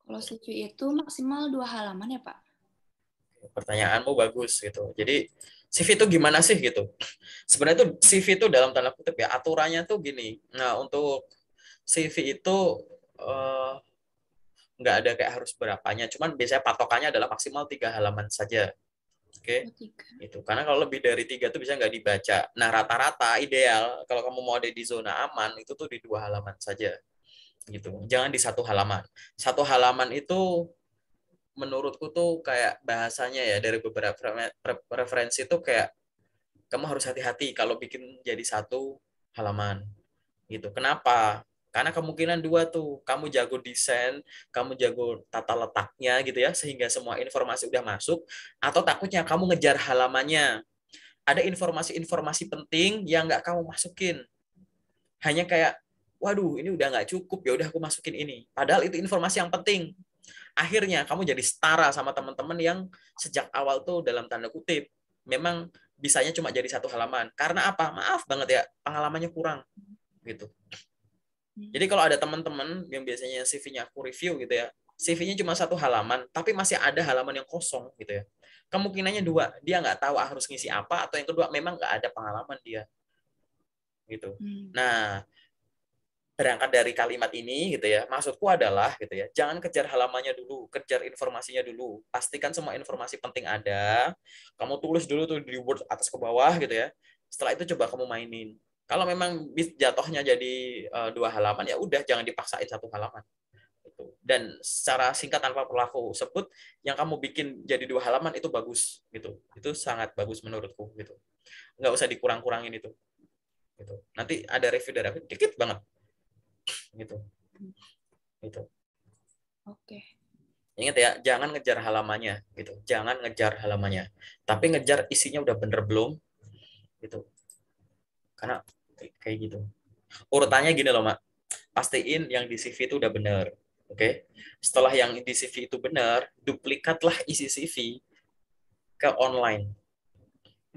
Kalau CV itu maksimal 2 halaman ya, Pak? Pertanyaanmu bagus gitu. Jadi CV itu gimana sih gitu? Sebenarnya tuh CV itu dalam tanda kutip ya aturannya tuh gini. Nah untuk CV itu eh, nggak ada kayak harus berapanya. Cuman biasanya patokannya adalah maksimal 3 halaman saja. Oke, Oh, 3. itu karena kalau lebih dari 3 tuh bisa nggak dibaca. Nah rata-rata ideal kalau kamu mau ada di zona aman itu tuh di 2 halaman saja gitu. Jangan di 1 halaman. 1 halaman itu menurutku tuh kayak bahasanya ya dari beberapa referensi tuh kayak kamu harus hati-hati kalau bikin jadi 1 halaman gitu. Kenapa? Karena kemungkinan dua tuh, kamu jago desain, kamu jago tata letaknya gitu ya, sehingga semua informasi udah masuk, atau takutnya kamu ngejar halamannya. Ada informasi-informasi penting yang nggak kamu masukin. Hanya kayak, waduh ini udah nggak cukup, ya udah aku masukin ini. Padahal itu informasi yang penting. Akhirnya kamu jadi setara sama teman-teman yang sejak awal tuh dalam tanda kutip memang bisanya cuma jadi 1 halaman. Karena apa? Maaf banget ya, pengalamannya kurang gitu. Jadi kalau ada teman-teman yang biasanya CV-nya aku review gitu ya, CV-nya cuma 1 halaman, tapi masih ada halaman yang kosong gitu ya. Kemungkinannya dua, dia nggak tahu harus ngisi apa, atau yang kedua memang nggak ada pengalaman dia gitu. Hmm. Nah, berangkat dari kalimat ini gitu ya, maksudku adalah gitu ya, jangan kejar halamannya dulu, kejar informasinya dulu. Pastikan semua informasi penting ada, kamu tulis dulu tuh di Word atas ke bawah gitu ya. Setelah itu coba kamu mainin. Kalau memang jatuhnya jadi 2 halaman ya udah jangan dipaksain 1 halaman. Gitu. Dan secara singkat tanpa perlu aku sebut, yang kamu bikin jadi 2 halaman itu bagus gitu. Itu sangat bagus menurutku gitu. Nggak usah dikurang-kurangin itu. Gitu. Nanti ada review dari aku dikit banget gitu. Gitu. Oke. Ingat ya, jangan ngejar halamannya gitu. Jangan ngejar halamannya. Tapi ngejar isinya udah bener belum gitu. Karena kayak gitu. Urutannya gini loh, Mak. Pastiin yang di CV itu udah bener. Oke. Setelah yang di CV itu benar, duplikatlah isi CV ke online.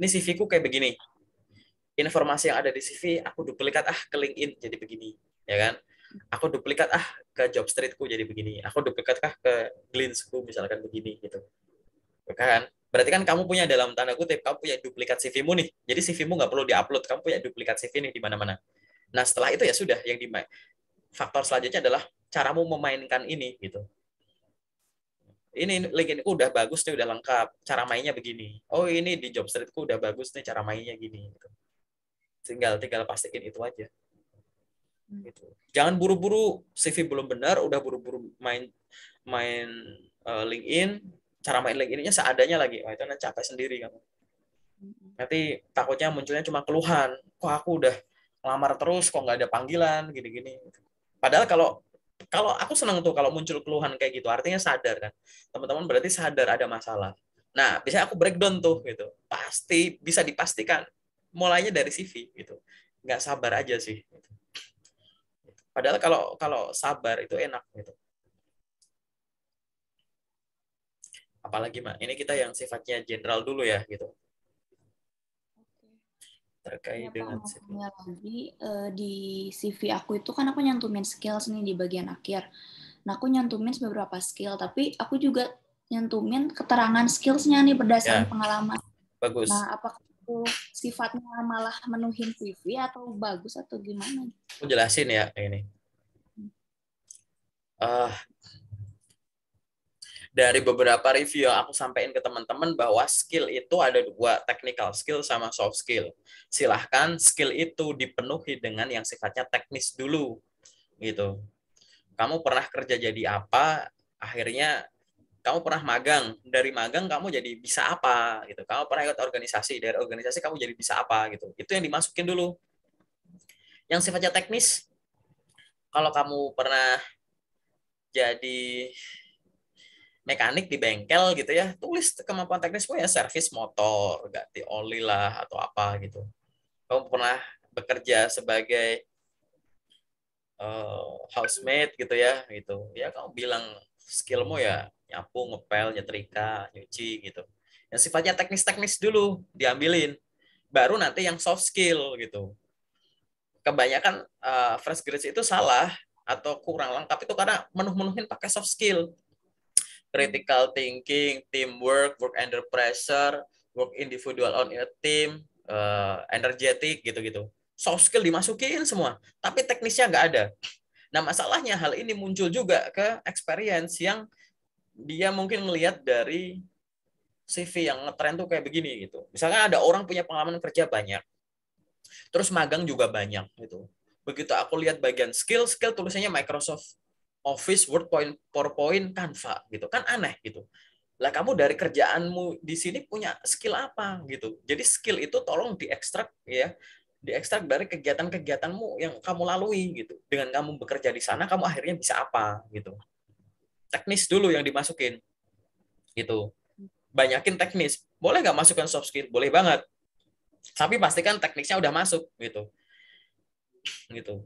Ini CV ku kayak begini. Informasi yang ada di CV aku duplikat ke LinkedIn jadi begini, ya kan? Aku duplikat ke Jobstreetku jadi begini. Aku duplikat ke Glintsku misalkan begini gitu. Kan? Berarti kan kamu punya dalam tanda kutip, kamu punya duplikat CV-mu nih. Jadi CV-mu nggak perlu diupload, kamu punya duplikat CV nih di mana-mana. Nah setelah itu ya sudah, yang di faktor selanjutnya adalah caramu memainkan ini gitu. Ini LinkedIn udah bagus nih, udah lengkap. Cara mainnya begini. Oh ini di Jobstreetku udah bagus nih, cara mainnya gini. Gitu. Tinggal pastiin itu aja. Hmm. Gitu. Jangan buru-buru CV belum benar, udah buru-buru main main LinkedIn. Cara main LinkedIn-nya seadanya lagi. Wah, itu nanti capek sendiri kamu. Hmm. Nanti takutnya munculnya cuma keluhan. Kok aku udah ngelamar terus, kok nggak ada panggilan, gini-gini. Padahal kalau kalau aku senang tuh kalau muncul keluhan kayak gitu, artinya sadar kan. Teman-teman berarti sadar ada masalah. Nah, biasanya aku breakdown tuh gitu. Pasti bisa dipastikan mulainya dari CV gitu. Nggak sabar aja sih. Padahal kalau kalau sabar itu enak gitu. Apalagi Mak, ini kita yang sifatnya general dulu ya gitu. Oke. Ya Terkait Pak, dengan mau CV. tanya lagi, di CV aku itu kan aku nyantumin skills nih di bagian akhir. Nah, aku nyantumin beberapa skill, tapi aku juga nyantumin keterangan skillsnya nih berdasarkan Ya, pengalaman. Nah, bagus. apakah itu sifatnya malah menuhin CV atau bagus atau gimana? Aku jelasin ya ini. Uh, dari beberapa review yang aku sampaikan ke teman-teman bahwa skill itu ada dua, technical skill sama soft skill. Silahkan skill itu dipenuhi dengan yang sifatnya teknis dulu, gitu. Kamu pernah kerja jadi apa, akhirnya kamu pernah magang, dari magang kamu jadi bisa apa, gitu. Kamu pernah ikut organisasi, dari organisasi kamu jadi bisa apa, gitu. Itu yang dimasukin dulu. Yang sifatnya teknis, kalau kamu pernah jadi mekanik di bengkel gitu ya, tulis kemampuan teknismu ya servis motor, ganti oli lah atau apa gitu. Kamu pernah bekerja sebagai housemate gitu ya, gitu. Ya kamu bilang skillmu ya nyapu, ngepel, nyetrika, nyuci gitu. Yang sifatnya teknis-teknis dulu diambilin, baru nanti yang soft skill gitu. Kebanyakan fresh graduate itu salah atau kurang lengkap itu karena menuhin pakai soft skill, critical thinking, teamwork, work under pressure, work individual on a team, energetic gitu-gitu. Soft skill dimasukin semua, tapi teknisnya nggak ada. Nah, masalahnya hal ini muncul juga ke experience yang dia mungkin melihat dari CV yang ngetren tuh kayak begini gitu. Misalnya ada orang punya pengalaman kerja banyak, terus magang juga banyak gitu. Begitu aku lihat bagian skill tulisannya Microsoft Office, Word, PowerPoint, Canva gitu. Kan aneh gitu. Lah kamu dari kerjaanmu di sini punya skill apa gitu. Jadi skill itu tolong diekstrak ya, diekstrak dari kegiatan-kegiatanmu yang kamu lalui gitu. Dengan kamu bekerja di sana, kamu akhirnya bisa apa gitu. Teknis dulu yang dimasukin gitu. Banyakin teknis. Boleh nggak masukkan soft skill? Boleh banget. Tapi pastikan teknisnya udah masuk gitu. Gitu.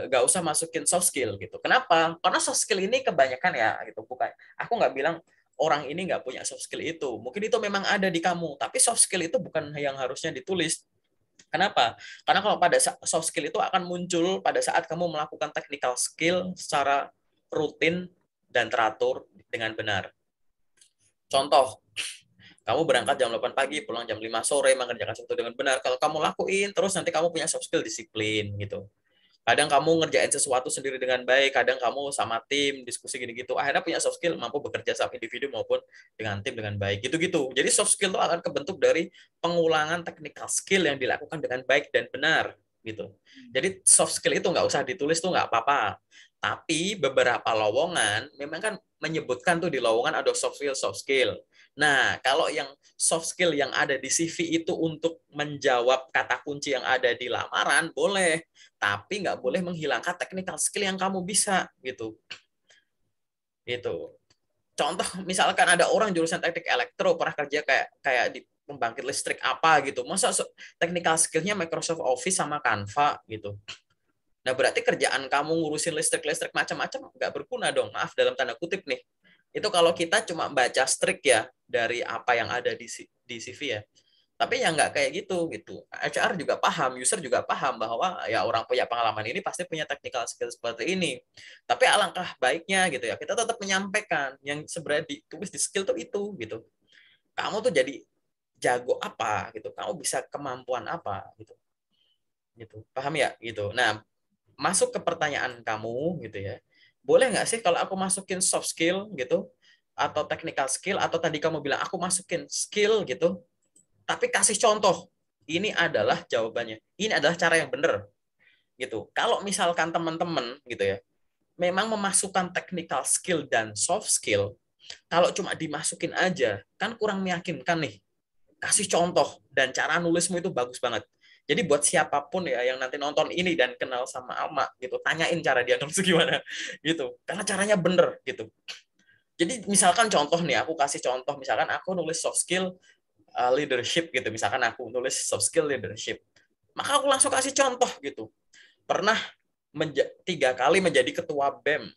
Nggak usah masukin soft skill gitu. Kenapa? Karena soft skill ini kebanyakan ya gitu. Bukan. Aku nggak bilang orang ini nggak punya soft skill itu. Mungkin itu memang ada di kamu. Tapi soft skill itu bukan yang harusnya ditulis. Kenapa? Karena kalau pada soft skill itu akan muncul pada saat kamu melakukan technical skill secara rutin dan teratur dengan benar. Contoh, kamu berangkat jam 8 pagi, pulang jam 5 sore, mengerjakan sesuatu dengan benar. Kalau kamu lakuin, terus nanti kamu punya soft skill disiplin gitu. Kadang kamu ngerjain sesuatu sendiri dengan baik, kadang kamu sama tim, diskusi gini-gitu. Akhirnya punya soft skill, mampu bekerja sama individu maupun dengan tim dengan baik. Gitu-gitu. Jadi soft skill itu akan kebentuk dari pengulangan technical skill yang dilakukan dengan baik dan benar. Gitu. Jadi soft skill itu nggak usah ditulis tuh nggak apa-apa. Tapi beberapa lowongan memang kan menyebutkan tuh di lowongan ada soft skill, soft skill. Nah, kalau yang soft skill yang ada di CV itu untuk menjawab kata kunci yang ada di lamaran, boleh. Tapi nggak boleh menghilangkan technical skill yang kamu bisa, gitu. Itu. Contoh, misalkan ada orang jurusan teknik elektro, pernah kerja kayak di pembangkit listrik apa gitu. Masa technical skillnya Microsoft Office sama Canva gitu. Nah, berarti kerjaan kamu ngurusin listrik-listrik macam-macam nggak berguna dong. Maaf, dalam tanda kutip nih. Itu kalau kita cuma baca strik ya dari apa yang ada di CV ya. Tapi yang nggak kayak gitu. HR juga paham, user juga paham bahwa ya orang punya pengalaman ini pasti punya technical skill seperti ini. Tapi alangkah baiknya gitu ya, kita tetap menyampaikan yang sebenarnya ditulis di skill tuh itu gitu. Kamu tuh jadi jago apa gitu, kamu bisa kemampuan apa gitu. Gitu. Paham ya gitu. Nah, masuk ke pertanyaan kamu gitu ya. Boleh nggak sih kalau aku masukin soft skill gitu atau technical skill atau tadi kamu bilang aku masukin skill gitu, tapi kasih contoh. Ini adalah jawabannya. Ini adalah cara yang benar gitu. Kalau misalkan teman-teman gitu ya, memang memasukkan technical skill dan soft skill, kalau cuma dimasukin aja kan kurang meyakinkan nih. Kasih contoh dan cara nulismu itu bagus banget. Jadi buat siapapun ya yang nanti nonton ini dan kenal sama Alma gitu, tanyain cara dia nulis gimana gitu. Karena caranya bener gitu. Jadi misalkan contoh nih, aku kasih contoh misalkan aku nulis soft skill leadership gitu. Misalkan aku nulis soft skill leadership. Maka aku langsung kasih contoh gitu. Pernah 3 kali menjadi ketua BEM,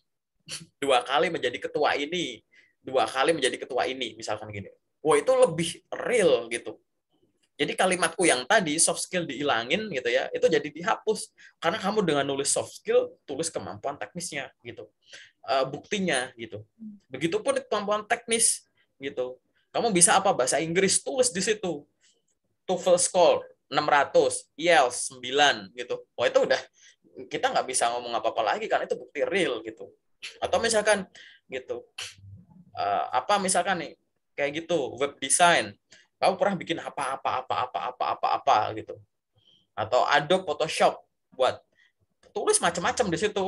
2 kali menjadi ketua ini, 2 kali menjadi ketua ini, misalkan gini. Wah, itu lebih real gitu. Jadi kalimatku yang tadi soft skill dihilangin gitu ya, itu jadi dihapus karena kamu dengan nulis soft skill tulis kemampuan teknisnya gitu, buktinya gitu. Begitupun kemampuan teknis gitu. Kamu bisa apa bahasa Inggris tulis di situ. TOEFL score 600, IELTS 9 gitu. Wah itu udah kita nggak bisa ngomong apa-apa lagi kan itu bukti real gitu. Atau misalkan gitu apa misalkan nih kayak gitu web design kamu pernah bikin apa gitu atau Adobe Photoshop buat tulis macam-macam di situ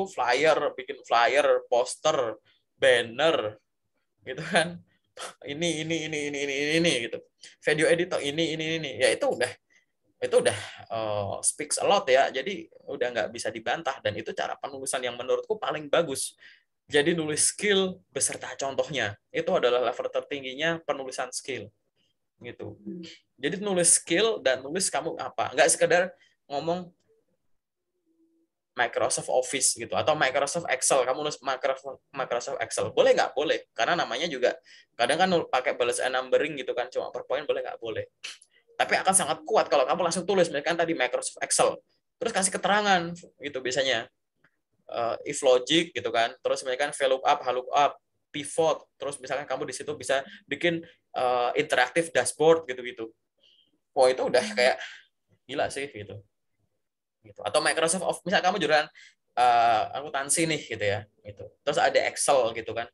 bikin flyer poster banner gitu kan ini gitu video editor ini ya itu udah speaks a lot ya jadi udah nggak bisa dibantah dan itu cara penulisan yang menurutku paling bagus. Jadi nulis skill beserta contohnya itu adalah level tertingginya penulisan skill gitu. Jadi nulis skill dan nulis kamu apa, nggak sekedar ngomong Microsoft Office gitu atau Microsoft Excel, kamu nulis Microsoft Excel, boleh nggak? Boleh, karena namanya juga kadang kan pakai balance and numbering gitu kan, cuma PowerPoint boleh nggak? Boleh. Tapi akan sangat kuat kalau kamu langsung tulis misalkan tadi Microsoft Excel, terus kasih keterangan gitu biasanya, if logic gitu kan, terus misalkan VLOOKUP, HLOOKUP, pivot, terus misalkan kamu di situ bisa bikin interaktif dashboard gitu-gitu. Wah, itu udah kayak gila sih gitu. Atau Microsoft Office, misal kamu jurusan akuntansi nih gitu ya, gitu. Terus ada Excel gitu kan.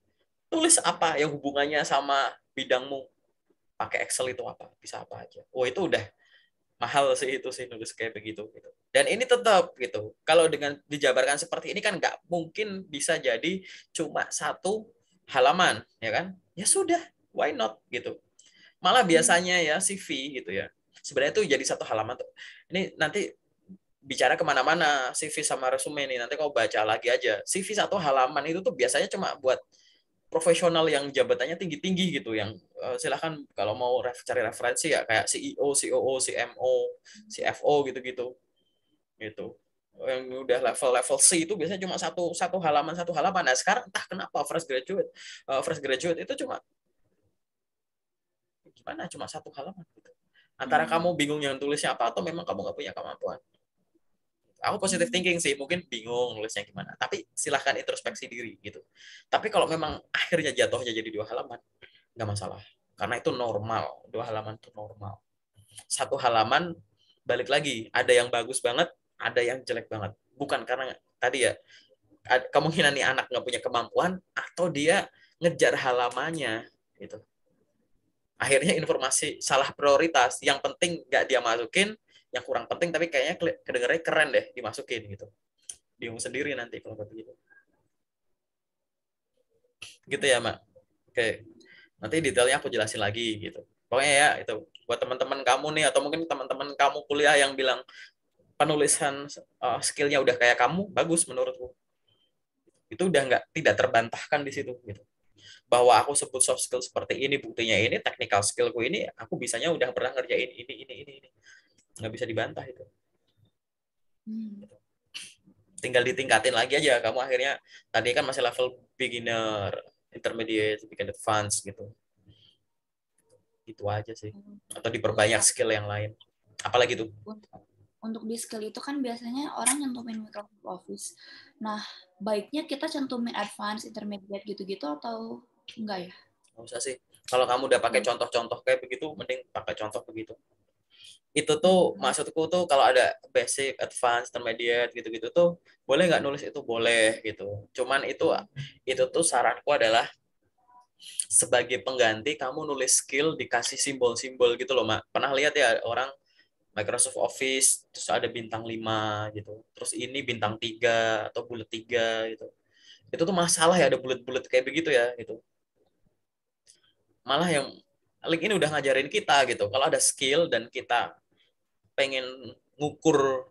Tulis apa yang hubungannya sama bidangmu. Pakai Excel itu apa? Bisa apa aja. Oh, itu udah mahal sih itu sih nulis kayak begitu gitu. Dan ini tetap gitu. Kalau dengan dijabarkan seperti ini kan nggak mungkin bisa jadi cuma satu halaman, ya kan? Ya sudah, why not gitu. Malah biasanya ya CV gitu ya. Sebenarnya itu jadi satu halaman tuh. Ini nanti bicara kemana-mana CV sama resume nih, nanti kau baca lagi aja. CV satu halaman itu tuh biasanya cuma buat profesional yang jabatannya tinggi-tinggi gitu, yang silahkan kalau mau cari referensi ya kayak CEO, COO, CMO, CFO gitu-gitu. Gitu. Yang udah level C itu biasanya cuma satu halaman. Nah, sekarang entah kenapa fresh graduate itu cuma gimana, cuma satu halaman gitu. Antara kamu bingung yang tulisnya apa atau memang kamu nggak punya kemampuan. Aku positive thinking sih, mungkin bingung nulisnya gimana. Tapi silahkan introspeksi diri gitu. Tapi kalau memang akhirnya jatuhnya jadi 2 halaman, nggak masalah. Karena itu normal. 2 halaman itu normal. Satu halaman, balik lagi, ada yang bagus banget, ada yang jelek banget. Bukan karena tadi ya, kemungkinan nih anak nggak punya kemampuan, atau dia ngejar halamannya gitu. Akhirnya informasi salah prioritas, yang penting nggak dia masukin, yang kurang penting tapi kayaknya kedengarannya keren deh dimasukin gitu. Bingung sendiri nanti kalau begitu. Gitu ya, Mak. Oke. Nanti detailnya aku jelasin lagi gitu. Pokoknya ya itu buat teman-teman kamu nih, atau mungkin teman-teman kamu kuliah yang bilang penulisan skillnya udah kayak kamu, bagus menurutku. Itu udah nggak, tidak terbantahkan di situ gitu. Bahwa aku sebut soft skill seperti ini, buktinya ini, technical skillku ini, aku bisanya udah pernah ngerjain ini. Nggak bisa dibantah itu. Tinggal ditingkatin lagi aja. Kamu akhirnya tadi kan masih level beginner, intermediate, bikin advance gitu. Itu aja sih. Atau diperbanyak skill yang lain. Apalagi tuh? Untuk di skill itu kan biasanya orang nyantumin Microsoft Office. Nah, baiknya kita cantumin advance, intermediate gitu-gitu atau enggak ya? Nggak usah sih. Kalau kamu udah pakai contoh-contoh kayak begitu, mending pakai contoh begitu. Itu tuh maksudku tuh kalau ada basic, advance, intermediate gitu-gitu tuh boleh nggak nulis itu, boleh gitu. Cuman itu tuh saranku adalah sebagai pengganti kamu nulis skill dikasih simbol-simbol gitu loh, Mak. Pernah lihat ya orang Microsoft Office terus ada bintang 5 gitu. Terus ini bintang 3 atau bulat 3 gitu. Itu tuh masalah ya ada bulat-bulat kayak begitu ya gitu. Malah yang link ini udah ngajarin kita gitu. Kalau ada skill dan kita pengen ngukur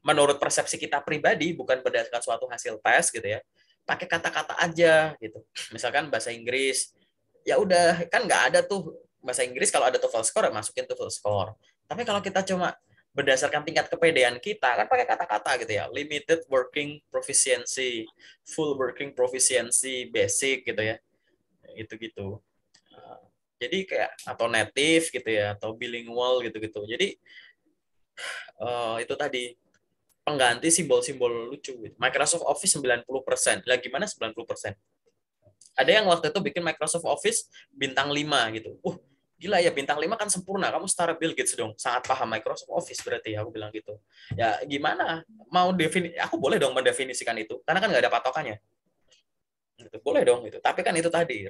menurut persepsi kita pribadi, bukan berdasarkan suatu hasil tes gitu ya, pakai kata-kata aja gitu. Misalkan bahasa Inggris, ya udah kan nggak ada tuh bahasa Inggris, kalau ada TOEFL score masukin TOEFL score. Tapi kalau kita cuma berdasarkan tingkat kepedean kita kan pakai kata-kata gitu ya, limited working proficiency, full working proficiency, basic gitu ya, itu gitu. Jadi kayak atau native gitu ya, atau bilingual gitu-gitu. Jadi itu tadi pengganti simbol-simbol lucu gitu. Microsoft Office 90%. Lah gimana 90%? Ada yang waktu itu bikin Microsoft Office bintang 5 gitu. Gila ya, bintang 5 kan sempurna. Kamu setara Bill Gates dong. Sangat paham Microsoft Office berarti, aku bilang gitu. Ya gimana? Aku boleh dong mendefinisikan itu. Karena kan nggak ada patokannya. Gitu. Boleh dong itu. Tapi kan itu tadi,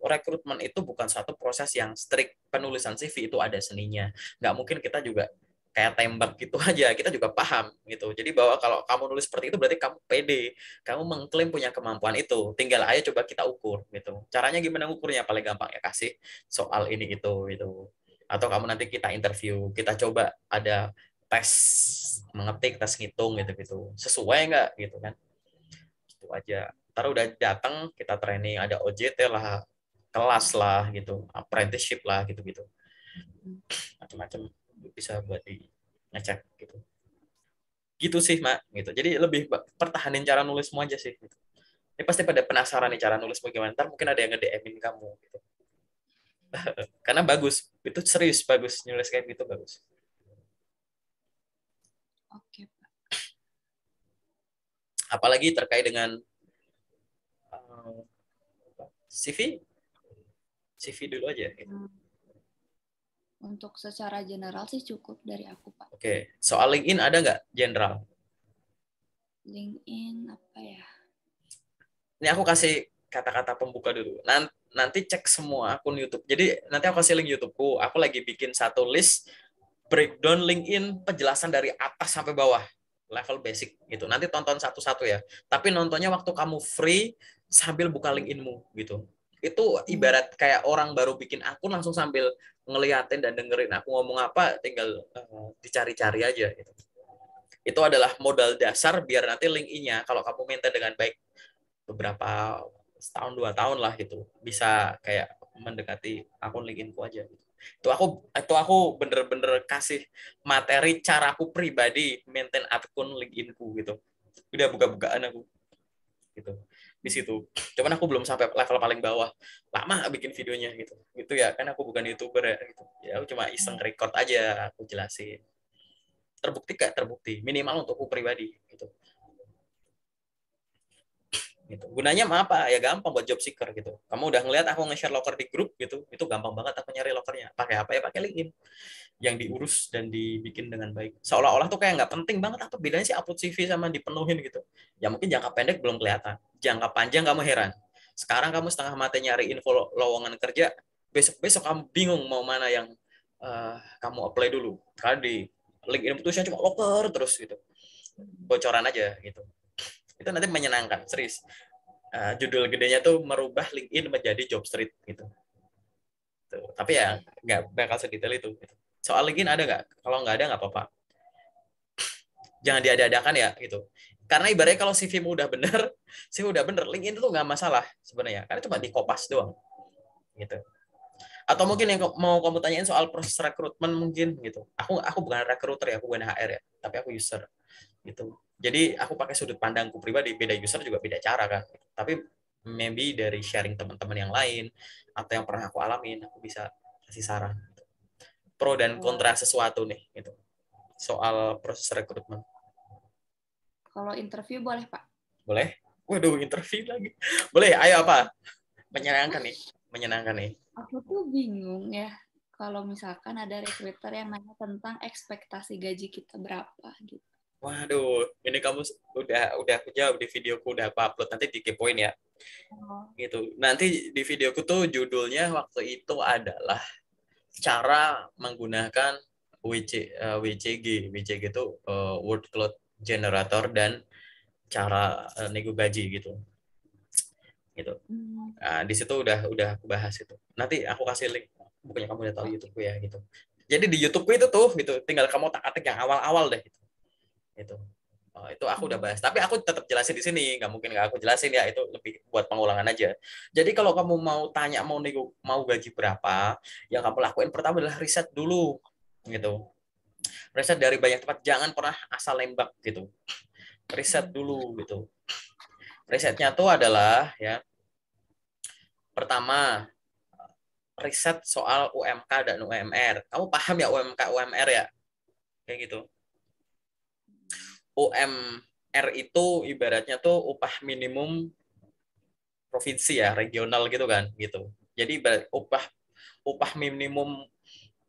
rekrutmen itu bukan satu proses yang strict. Penulisan CV itu ada seninya. Nggak mungkin kita juga kayak tembak gitu aja. Kita juga paham gitu. Jadi bahwa kalau kamu nulis seperti itu berarti kamu pede, kamu mengklaim punya kemampuan itu. Tinggal aja coba kita ukur gitu. Caranya gimana ukurnya? Paling gampang ya kasih soal ini itu gitu. Atau kamu nanti kita interview, kita coba ada tes mengetik, tes ngitung gitu. Sesuai nggak gitu kan? Itu aja. Ntar udah datang kita training, ada OJT lah, kelas lah gitu, apprenticeship lah gitu-gitu, macam-macam bisa buat di ngecek gitu. Gitu sih, Mak, gitu. Jadi lebih pertahanin cara nulismu aja sih gitu. Ini pasti pada penasaran nih cara nulismu gimana. Ntar mungkin ada yang nge-DM-in kamu gitu. Karena bagus, itu serius bagus, nulis kayak gitu bagus. Oke, Pak. Apalagi terkait dengan uh, CV, CV dulu aja gitu. Untuk secara general sih cukup dari aku, Pak. Oke, soal LinkedIn ada nggak general? LinkedIn apa ya? Ini aku kasih kata-kata pembuka dulu. Nanti cek semua akun YouTube. Jadi nanti aku kasih link YouTubeku. Aku lagi bikin satu list breakdown LinkedIn penjelasan dari atas sampai bawah, level basic gitu. Nanti tonton satu-satu ya. Tapi nontonnya waktu kamu free sambil buka LinkedIn-mu gitu. Itu ibarat kayak orang baru bikin akun langsung sambil ngeliatin dan dengerin aku ngomong apa, tinggal dicari-cari aja gitu. Itu adalah modal dasar biar nanti LinkedIn-nya kalau kamu maintain dengan baik beberapa setahun 2 tahun lah gitu bisa kayak mendekati akun LinkedIn-ku aja gitu. Itu aku bener-bener kasih materi caraku pribadi maintain akun LinkedIn-ku gitu. Udah buka-bukaan aku gitu di situ. Cuman aku belum sampai level paling bawah. Lama bikin videonya gitu. Gitu ya, kan aku bukan YouTuber ya gitu. Ya aku cuma iseng record aja, aku jelasin. Terbukti gak? Terbukti. Minimal untukku pribadi gitu. Gitu. Gunanya apa? Ya gampang buat job seeker gitu. Kamu udah ngeliat aku nge-share locker di grup gitu, itu gampang banget aku nyari lockernya. Pakai apa ya? Pakai LinkedIn. Yang diurus dan dibikin dengan baik. Seolah-olah tuh kayak nggak penting banget apa bedanya sih upload CV sama dipenuhin gitu. Ya mungkin jangka pendek belum kelihatan. Jangka panjang kamu heran. Sekarang kamu setengah mati nyari info lowongan kerja, besok-besok kamu bingung mau mana yang kamu apply dulu. Karena di LinkedIn tulisnya cuma locker terus gitu. Bocoran aja gitu. Itu nanti menyenangkan, serius. Judul gedenya tuh merubah LinkedIn menjadi job street gitu. Tuh. Tapi ya nggak bakal sedetail itu. Gitu. Soal LinkedIn ada nggak? Kalau nggak ada nggak apa-apa. Jangan diada-adakan ya gitu. Karena ibaratnya kalau CV-mu udah bener, CV udah bener, LinkedIn itu nggak masalah sebenarnya. Karena cuma di kopas doang. Gitu. Atau mungkin yang mau kamu tanyain soal proses rekrutmen mungkin gitu. Aku bukan recruiter ya, aku bukan HR ya, tapi aku user gitu. Jadi aku pakai sudut pandangku pribadi, beda user juga beda cara kan. Tapi maybe dari sharing teman-teman yang lain atau yang pernah aku alamin, aku bisa kasih saran. Pro dan kontra sesuatu nih gitu. Soal proses rekrutmen. Kalau interview boleh, Pak? Boleh? Waduh, interview lagi. Boleh, ayo apa? Menyenangkan nih. Menyenangkan nih. Aku tuh bingung ya kalau misalkan ada recruiter yang nanya tentang ekspektasi gaji kita berapa gitu. Waduh, ini kamu udah aku jawab di videoku, udah aku upload, nanti dikepoin ya. Oh. Gitu. Nanti di videoku tuh judulnya waktu itu adalah cara menggunakan WCG. WCG itu word cloud generator dan cara nego gaji gitu. Gitu. Nah, di situ udah aku bahas itu. Nanti aku kasih link. Bukannya kamu udah tahu YouTube ya gitu. Jadi di YouTube itu tuh gitu, tinggal kamu tak-atik yang awal-awal deh gitu. Itu. Itu aku udah bahas. Tapi aku tetap jelasin di sini, nggak mungkin nggak aku jelasin ya. Itu lebih buat pengulangan aja. Jadi kalau kamu mau tanya mau gaji berapa, yang kamu lakuin pertama adalah riset dulu, gitu. Riset dari banyak tempat. Jangan pernah asal nembak gitu. Riset dulu gitu. Risetnya tuh adalah ya pertama riset soal UMK dan UMR. Kamu paham ya UMK UMR ya? Kayak gitu. UMR itu ibaratnya tuh upah minimum provinsi ya, regional gitu kan, gitu. Jadi upah minimum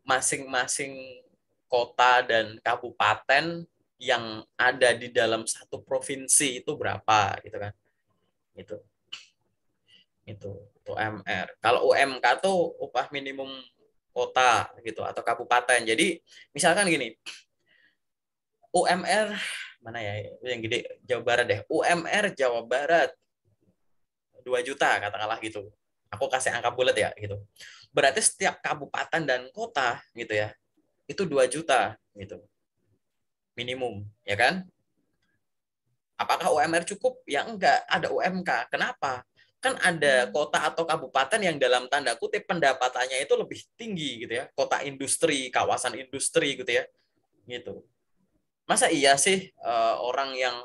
masing-masing kota dan kabupaten yang ada di dalam satu provinsi itu berapa gitu kan. Itu itu UMR. Kalau UMK tuh upah minimum kota gitu atau kabupaten. Jadi misalkan gini, UMR mana ya yang gede Jawa Barat deh. UMR Jawa Barat 2 juta katakanlah gitu. Aku kasih angka bulat ya gitu. Berarti setiap kabupaten dan kota gitu ya, itu 2 juta gitu. Minimum, ya kan? Apakah UMR cukup? Ya enggak, ada UMK. Kenapa? Kan ada kota atau kabupaten yang dalam tanda kutip pendapatannya itu lebih tinggi gitu ya. Kota industri, kawasan industri gitu ya. Gitu. Masa iya sih orang yang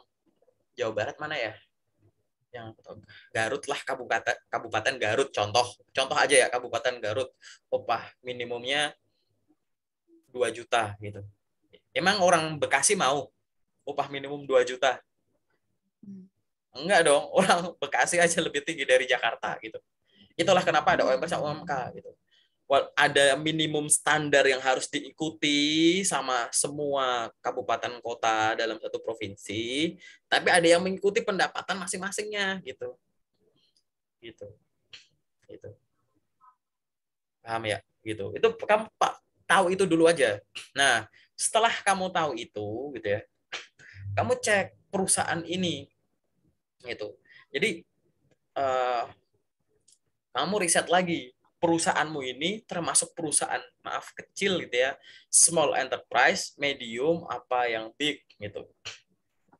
Jawa Barat mana ya? Yang Garut lah, kabupaten Kabupaten Garut, contoh aja ya, Kabupaten Garut upah minimumnya 2 juta gitu. Emang orang Bekasi mau upah minimum 2 juta? Enggak dong, orang Bekasi aja lebih tinggi dari Jakarta gitu. Itulah kenapa ada UMR sama UMK gitu. Ada minimum standar yang harus diikuti sama semua kabupaten kota dalam satu provinsi, tapi ada yang mengikuti pendapatan masing-masingnya gitu. Gitu. Gitu. Paham ya? Gitu. Itu kamu Pak tahu itu dulu aja. Nah, setelah kamu tahu itu gitu ya, kamu cek perusahaan ini gitu. Jadi eh, kamu riset lagi perusahaanmu ini termasuk perusahaan maaf kecil gitu ya, small enterprise, medium, apa yang big gitu.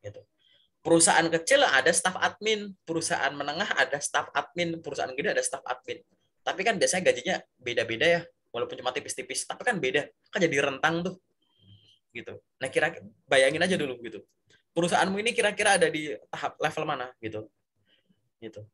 Gitu. Perusahaan kecil ada staff admin, perusahaan menengah ada staff admin, perusahaan gede ada staff admin. Tapi kan biasanya gajinya beda-beda ya, walaupun cuma tipis-tipis, tapi kan beda, kan jadi rentang tuh gitu. Nah, kira bayangin aja dulu gitu. Perusahaanmu ini kira-kira ada di tahap level mana gitu. Gitu.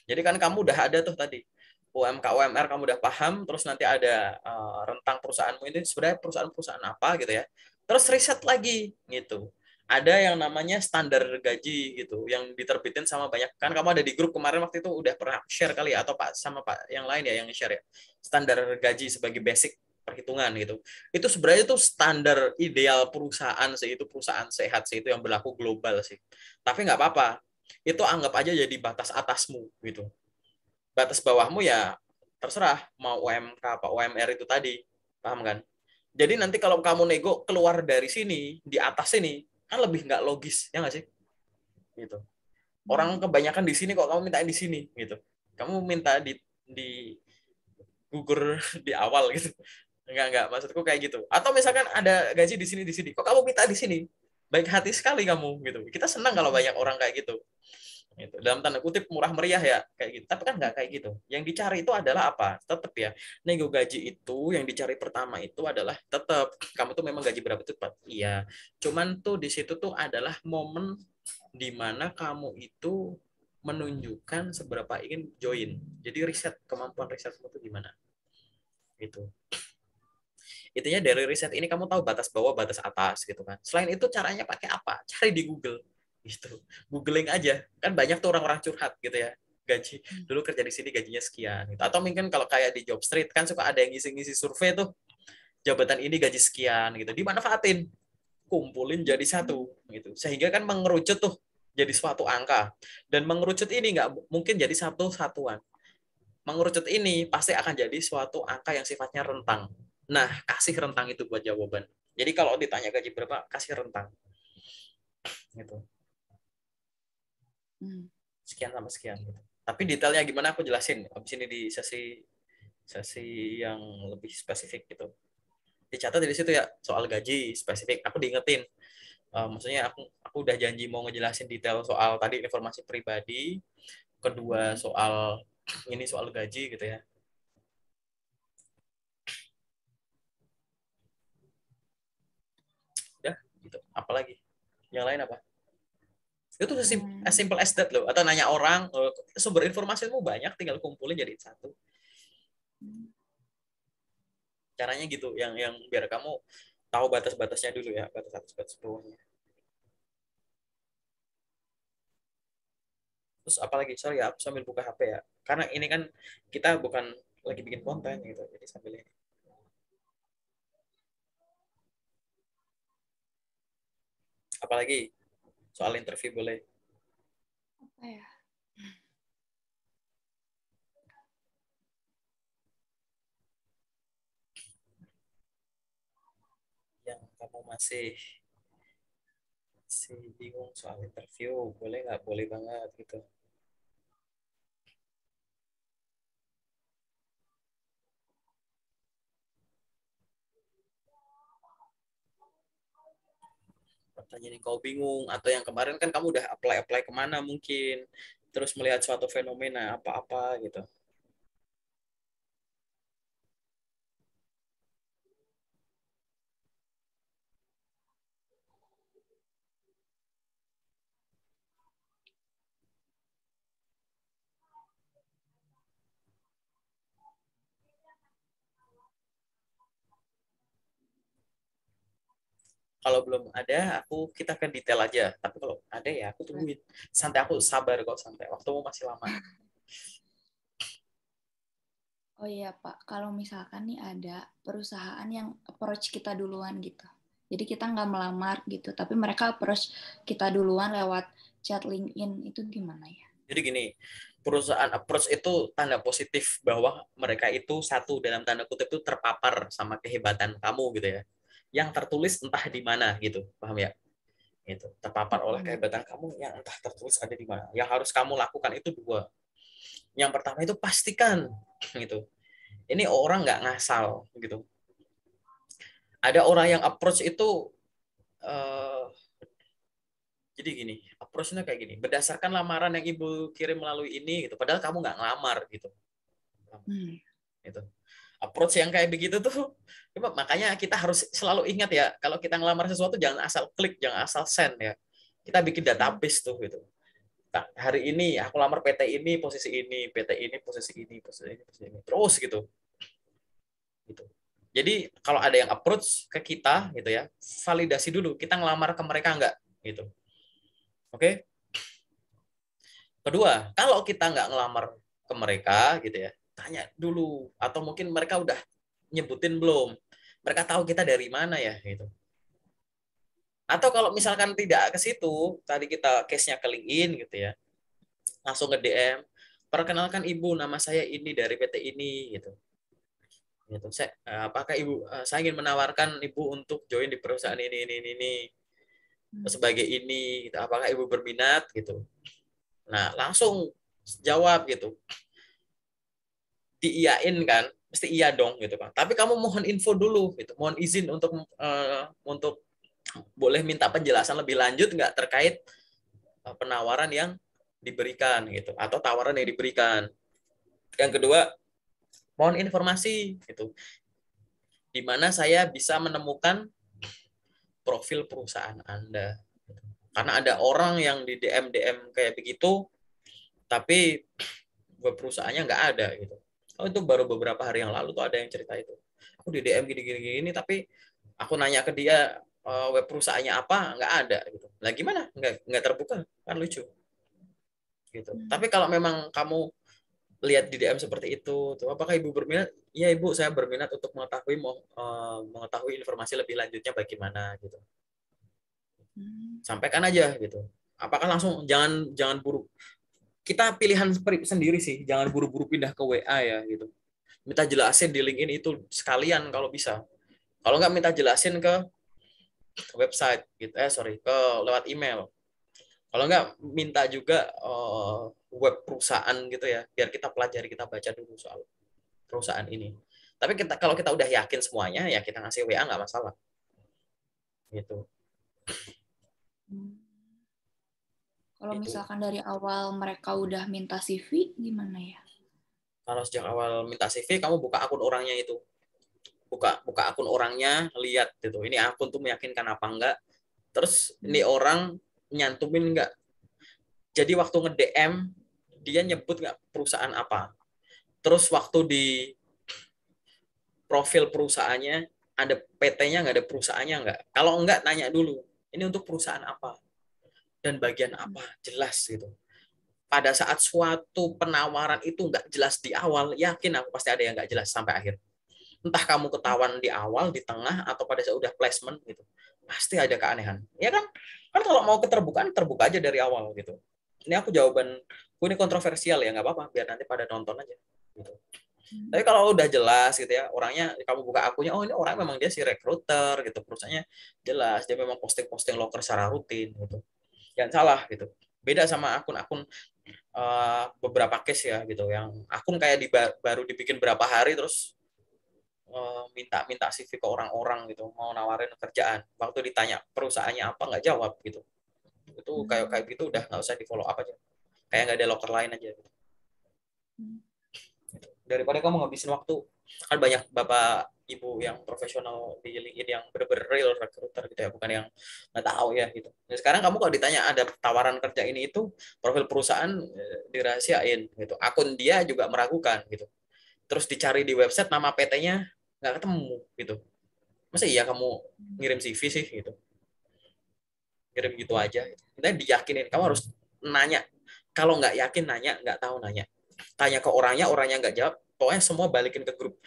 Jadi kan kamu udah ada tuh tadi UMK UMR kamu udah paham, terus nanti ada rentang perusahaanmu ini sebenarnya perusahaan-perusahaan apa gitu ya. Terus riset lagi gitu. Ada yang namanya standar gaji gitu yang diterbitin sama banyak, kan kamu ada di grup kemarin waktu itu udah pernah share kali ya, atau Pak sama Pak yang lain ya yang share ya. Standar gaji sebagai basic perhitungan gitu. Itu sebenarnya itu standar ideal perusahaan sih, itu perusahaan sehat sih, itu yang berlaku global sih. Tapi nggak apa-apa, itu anggap aja jadi batas atasmu gitu. Batas bawahmu ya terserah mau UMK apa UMR itu tadi, paham kan? Jadi nanti kalau kamu nego keluar dari sini di atas sini kan lebih nggak logis ya nggak sih? Gitu. Orang kebanyakan di sini kok kamu minta di sini gitu. Kamu minta di gugur di awal gitu. Enggak, maksudku kayak gitu. Atau misalkan ada gaji di sini. Kok kamu minta di sini? Baik hati sekali kamu gitu. Kita senang kalau banyak orang kayak gitu. Gitu. Dalam tanda kutip murah meriah ya kayak gitu, tapi kan nggak kayak gitu. Yang dicari itu adalah apa? Tetap ya, nego gaji itu yang dicari pertama itu adalah tetap kamu tuh memang gaji berapa tuh Pak? Iya, cuman tuh di situ tuh adalah momen di mana kamu itu menunjukkan seberapa ingin join. Jadi riset, kemampuan risetmu tuh gimana gitu. Intinya dari riset ini kamu tahu batas bawah, batas atas gitu kan. Selain itu caranya pakai apa? Cari di Google gitu. Googling aja. Kan banyak tuh orang-orang curhat gitu ya. Gaji dulu kerja di sini gajinya sekian gitu. Atau mungkin kalau kayak di Job Street kan suka ada yang ngisi-ngisi survei tuh. Jabatan ini gaji sekian gitu. Dimanfaatin. Kumpulin jadi satu gitu. Sehingga kan mengerucut tuh jadi suatu angka. Dan mengerucut ini nggak mungkin jadi satu satuan. Mengerucut ini pasti akan jadi suatu angka yang sifatnya rentang. Nah, kasih rentang itu buat jawaban. Jadi kalau ditanya gaji berapa, kasih rentang. Gitu. Sekian sama sekian. Gitu. Tapi detailnya gimana aku jelasin. Habis ini di sesi sesi yang lebih spesifik gitu. Dicatat di situ ya soal gaji spesifik. Aku diingetin. Maksudnya aku udah janji mau ngejelasin detail soal tadi informasi pribadi, kedua soal ini soal gaji gitu ya. Udah gitu. Apalagi? Yang lain apa? Itu as simple as that loh. Atau nanya orang, sumber informasimu banyak, tinggal kumpulin jadi satu. Caranya gitu, yang biar kamu tahu batas-batasnya dulu ya, batas atas, batas bawahnya. Terus apalagi, sorry ya, aku sambil buka HP ya. Karena ini kan kita bukan lagi bikin konten gitu, jadi sambil ini. Apalagi soal interview boleh. Apa ya? Yang kamu masih bingung soal interview, boleh nggak? Boleh banget gitu. Pertanyaan yang kau bingung atau yang kemarin kan kamu udah apply kemana mungkin, terus melihat suatu fenomena apa-apa gitu. Kalau belum ada, kita ke detail aja. Tapi kalau ada ya aku tungguin. Santai, aku sabar kok, santai. Waktumu masih lama. Oh iya Pak, kalau misalkan nih ada perusahaan yang approach kita duluan gitu. Jadi kita nggak melamar gitu, tapi mereka approach kita duluan lewat chat LinkedIn, itu gimana ya? Jadi gini, perusahaan approach itu tanda positif bahwa mereka itu satu dalam tanda kutip itu terpapar sama kehebatan kamu gitu ya. Yang tertulis entah di mana gitu, paham ya? Itu terpapar oleh kehebatan kamu yang entah tertulis ada di mana. Yang harus kamu lakukan itu dua. Yang pertama itu pastikan gitu. Ini orang nggak ngasal gitu. Ada orang yang approach itu eh, jadi gini, approach-nya kayak gini. Berdasarkan lamaran yang ibu kirim melalui ini, gitu. Padahal kamu nggak ngelamar gitu. Gitu. Approach yang kayak begitu tuh, makanya kita harus selalu ingat ya, kalau kita ngelamar sesuatu jangan asal klik, jangan asal send ya. Kita bikin database tuh gitu. Nah, hari ini aku lamar PT ini posisi ini, PT ini posisi ini, posisi ini, posisi ini. Terus gitu. Gitu. Jadi kalau ada yang approach ke kita gitu ya, validasi dulu kita ngelamar ke mereka enggak gitu. Oke? Kedua, kalau kita nggak ngelamar ke mereka gitu ya, tanya dulu atau mungkin mereka udah nyebutin belum. Mereka tahu kita dari mana ya gitu. Atau kalau misalkan tidak ke situ, tadi kita case-nya ke LinkedIn gitu ya, langsung ke DM, perkenalkan Ibu, nama saya ini dari PT ini gitu. Gitu. Apakah Ibu saya ingin menawarkan Ibu untuk join di perusahaan ini sebagai ini gitu. Apakah Ibu berminat gitu. Nah, langsung jawab gitu. Diiyain kan, mesti iya dong gitu kan. Tapi kamu mohon info dulu gitu. Mohon izin untuk boleh minta penjelasan lebih lanjut nggak terkait penawaran yang diberikan gitu atau tawaran yang diberikan. Yang kedua, mohon informasi gitu. Di mana saya bisa menemukan profil perusahaan Anda. Karena ada orang yang di DM kayak begitu, tapi perusahaannya nggak ada gitu. Oh, itu baru beberapa hari yang lalu tuh ada yang cerita itu. Aku di DM gini-gini, tapi aku nanya ke dia web perusahaannya apa, nggak ada gitu. Lah gimana? Nggak terbuka, kan lucu gitu. Tapi kalau memang kamu lihat di DM seperti itu, tuh apakah ibu berminat? Iya ibu, saya berminat untuk mengetahui informasi lebih lanjutnya bagaimana gitu. Sampaikan aja gitu. Apakah langsung jangan jangan buru. Kita pilihan sendiri sih, jangan buru-buru pindah ke WA ya gitu. Minta jelasin di LinkedIn itu sekalian kalau bisa. Kalau nggak minta jelasin ke website gitu, ke lewat email. Kalau nggak minta juga web perusahaan gitu ya, biar kita pelajari, kita baca dulu soal perusahaan ini. Tapi kalau kita udah yakin semuanya, ya kita ngasih WA nggak masalah. Gitu. Kalau Gitu. misalkan dari awal mereka udah minta CV, gimana ya? Kalau sejak awal minta CV, kamu buka akun orangnya itu. Buka akun orangnya, lihat gitu. Ini akun tuh meyakinkan apa enggak. Terus ini orang nyantumin enggak. Jadi waktu nge-DM, dia nyebut nggak perusahaan apa. Terus waktu di profil perusahaannya, ada PT-nya nggak, ada perusahaannya nggak. Kalau enggak, tanya dulu. Ini untuk perusahaan apa? Dan bagian apa? Jelas gitu. Pada saat suatu penawaran itu nggak jelas di awal, yakin aku pasti ada yang nggak jelas sampai akhir. Entah kamu ketahuan di awal, di tengah, atau pada saat udah placement gitu. Pasti ada keanehan. Ya kan? Kan kalau mau keterbukaan, terbuka aja dari awal gitu. Ini aku ini kontroversial ya, nggak apa-apa, biar nanti pada nonton aja. Gitu. Tapi kalau udah jelas gitu ya, orangnya kamu buka akunnya, oh ini orang memang dia si recruiter gitu, perusahaannya jelas, dia memang posting-posting loker secara rutin gitu. Jangan salah gitu. Beda sama akun-akun beberapa case ya gitu, yang akun kayak baru dibikin berapa hari terus minta CV ke orang-orang gitu, mau nawarin kerjaan. Waktu ditanya perusahaannya apa nggak jawab gitu. Itu kayak gitu udah nggak usah di follow up aja. Kayak nggak ada loker lain aja. Gitu. Daripada kamu ngabisin waktu, kan banyak bapak ibu yang profesional di LinkedIn yang bener-bener real recruiter gitu ya, bukan yang nggak tahu ya gitu. Nah, sekarang kamu kalau ditanya ada tawaran kerja ini itu, profil perusahaan dirahasiain gitu, akun dia juga meragukan gitu. Terus dicari di website nama PT-nya nggak ketemu gitu. Masa iya kamu ngirim CV sih gitu. kirim gitu aja. Kita diyakinin, kamu harus nanya. Kalau nggak yakin nanya, nggak tahu nanya. Tanya ke orangnya nggak jawab, pokoknya semua balikin ke grup.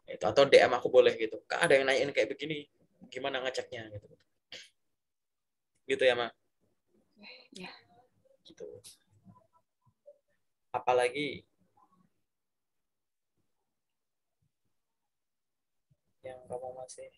Itu atau DM aku boleh gitu. Kak, ada yang nanyain kayak begini, gimana ngeceknya gitu. Gitu ya, Mak. Ya. Gitu. Apalagi yang kamu masih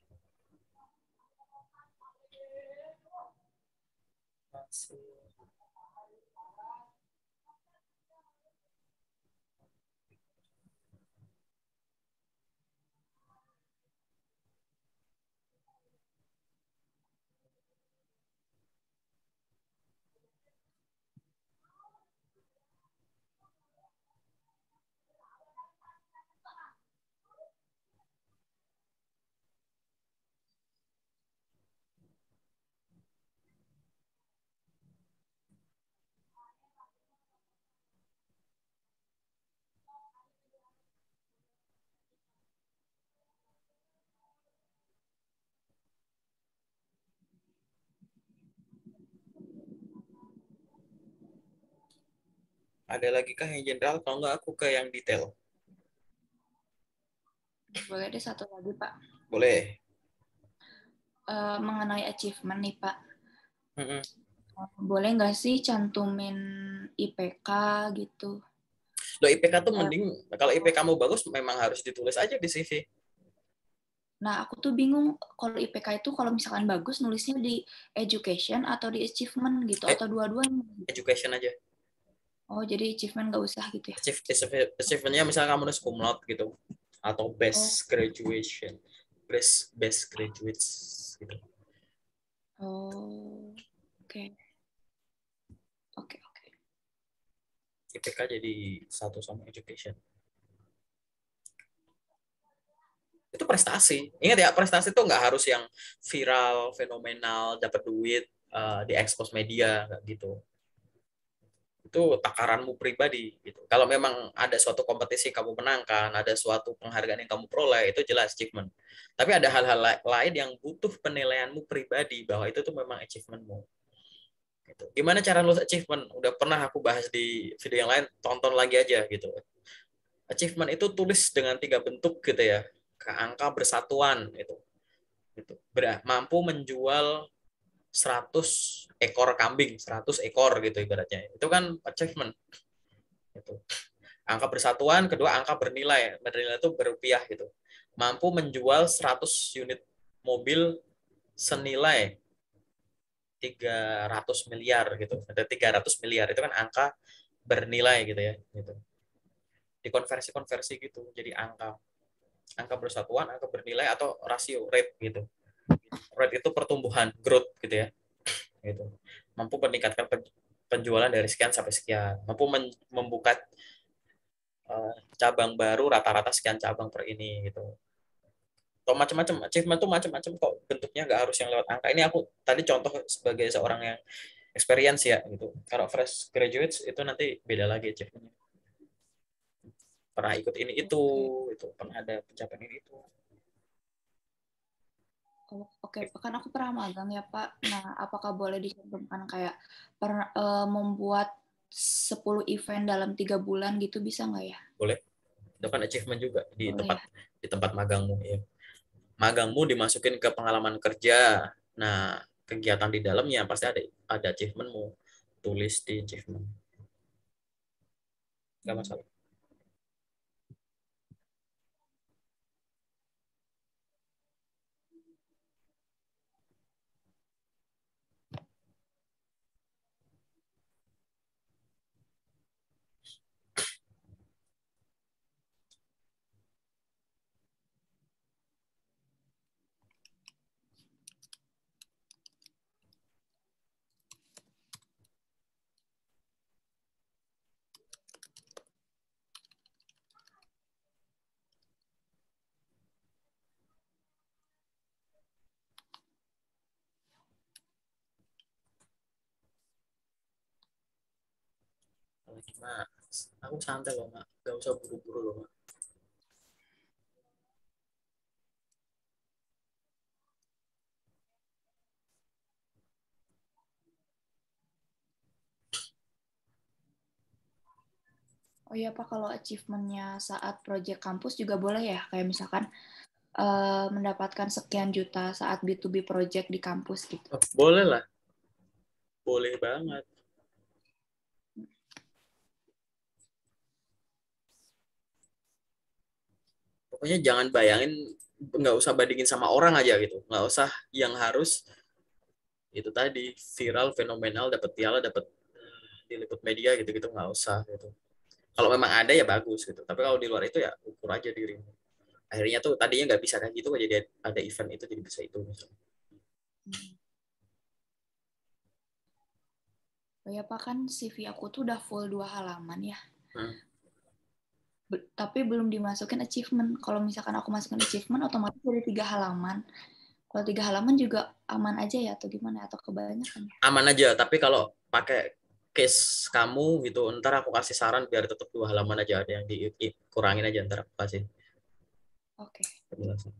ada lagi kah yang general? Kalau nggak aku ke yang detail. Boleh deh satu lagi, Pak. Boleh. Mengenai achievement nih, Pak. Mm-mm. Boleh nggak sih cantumin IPK gitu? Loh, IPK tuh Eh, mending, kalau IPK kamu bagus memang harus ditulis aja di CV. Nah, aku tuh bingung kalau IPK itu kalau misalkan bagus nulisnya di education atau di achievement gitu, Eh, atau dua-duanya. education aja. Oh, jadi achievement nggak usah gitu ya? Achievementnya misalnya kamu nulis cum laude gitu. Atau Oh, best graduation. Best graduates gitu. oh, oke, oke, oke. IPK jadi satu sama education. Itu prestasi. Ingat ya, prestasi itu nggak harus yang viral, fenomenal, dapat duit, diekspos media, nggak gitu. Itu takaranmu pribadi gitu. Kalau memang ada suatu kompetisi kamu menangkan, ada suatu penghargaan yang kamu peroleh, itu jelas achievement. Tapi ada hal-hal lain yang butuh penilaianmu pribadi bahwa itu tuh memang achievementmu. Gitu. Gimana cara lulus achievement? Udah pernah aku bahas di video yang lain, tonton lagi aja gitu. Achievement itu tulis dengan 3 bentuk gitu ya. Ke angka bersatuan itu. Gitu. Mampu menjual 100 ekor kambing, 100 ekor gitu ibaratnya. Itu kan achievement. Gitu. Angka bersatuan, kedua angka bernilai. Bernilai itu berupiah gitu. Mampu menjual 100 unit mobil senilai 300 miliar gitu. Ada 300 miliar itu kan angka bernilai gitu ya. Gitu. Dikonversi-konversi gitu jadi angka. Angka bersatuan, angka bernilai atau rasio rate gitu. Rate itu pertumbuhan, growth gitu ya. Gitu. Mampu meningkatkan penjualan dari sekian sampai sekian. Mampu membuka cabang baru rata-rata sekian cabang per ini gitu. Atau macam-macam achievement tuh macam-macam kok bentuknya, nggak harus yang lewat angka. Ini aku tadi contoh sebagai seorang yang experience ya gitu. Kalau fresh graduates itu nanti beda lagi achievementnya. Pernah ikut ini Oke. itu pernah ada pencapaian ini itu. Oh, oke, kan aku pernah magang ya, Pak. Nah, apakah boleh dicantumkan kayak membuat 10 event dalam 3 bulan gitu bisa nggak ya? Boleh, itu kan achievement juga Boleh ya? di tempat magangmu ya. Magangmu dimasukin ke pengalaman kerja. Nah, kegiatan di dalamnya pasti ada achievementmu. Tulis di achievement. Nggak Hmm. masalah. Lagi mak, aku santai loh mak, gak usah buru-buru loh mak. Oh iya Pak, kalau achievement-nya saat project kampus juga boleh ya? Kayak misalkan mendapatkan sekian juta saat B2B project di kampus gitu. Oh, boleh lah, boleh banget. Pokoknya jangan bayangin, nggak usah bandingin sama orang aja gitu, nggak usah yang harus itu tadi viral, fenomenal, dapat piala, dapat diliput media gitu-gitu, nggak usah gitu. Kalau memang ada ya bagus gitu, tapi kalau di luar itu ya ukur aja dirimu. Akhirnya tuh tadinya nggak bisa kayak gitu, jadi ada event itu jadi bisa itu misalnya. Oh ya Pak, kan CV aku tuh udah full 2 halaman ya. Hmm. Tapi belum dimasukin achievement. Kalau misalkan aku masukin achievement, otomatis dari 3 halaman. Kalau 3 halaman juga aman aja ya, atau gimana? Atau kebanyakan ya? Aman aja, tapi kalau pakai case kamu gitu, ntar aku kasih saran biar tetap 2 halaman aja, ada yang dikurangin aja, ntar aku kasih Oke. penjelasan.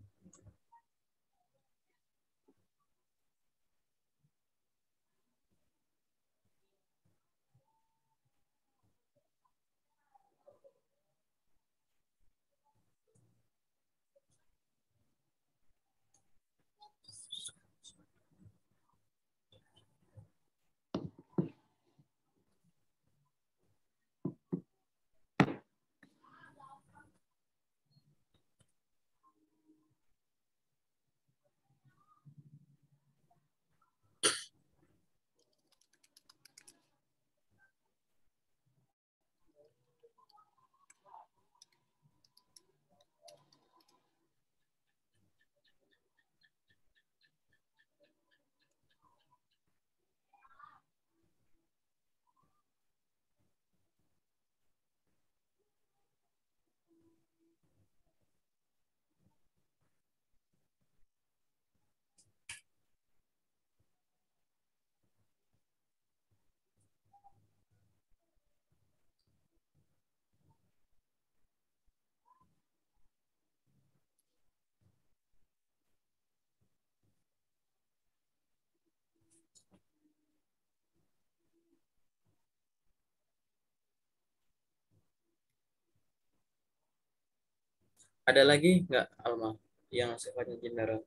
Ada lagi nggak, Alma, yang sifatnya general?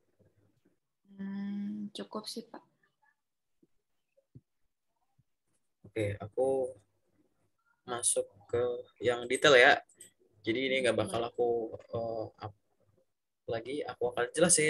Cukup sih Pak. Oke, aku masuk ke yang detail ya. Jadi ini nggak bakal Boleh. aku lagi, aku akan jelasin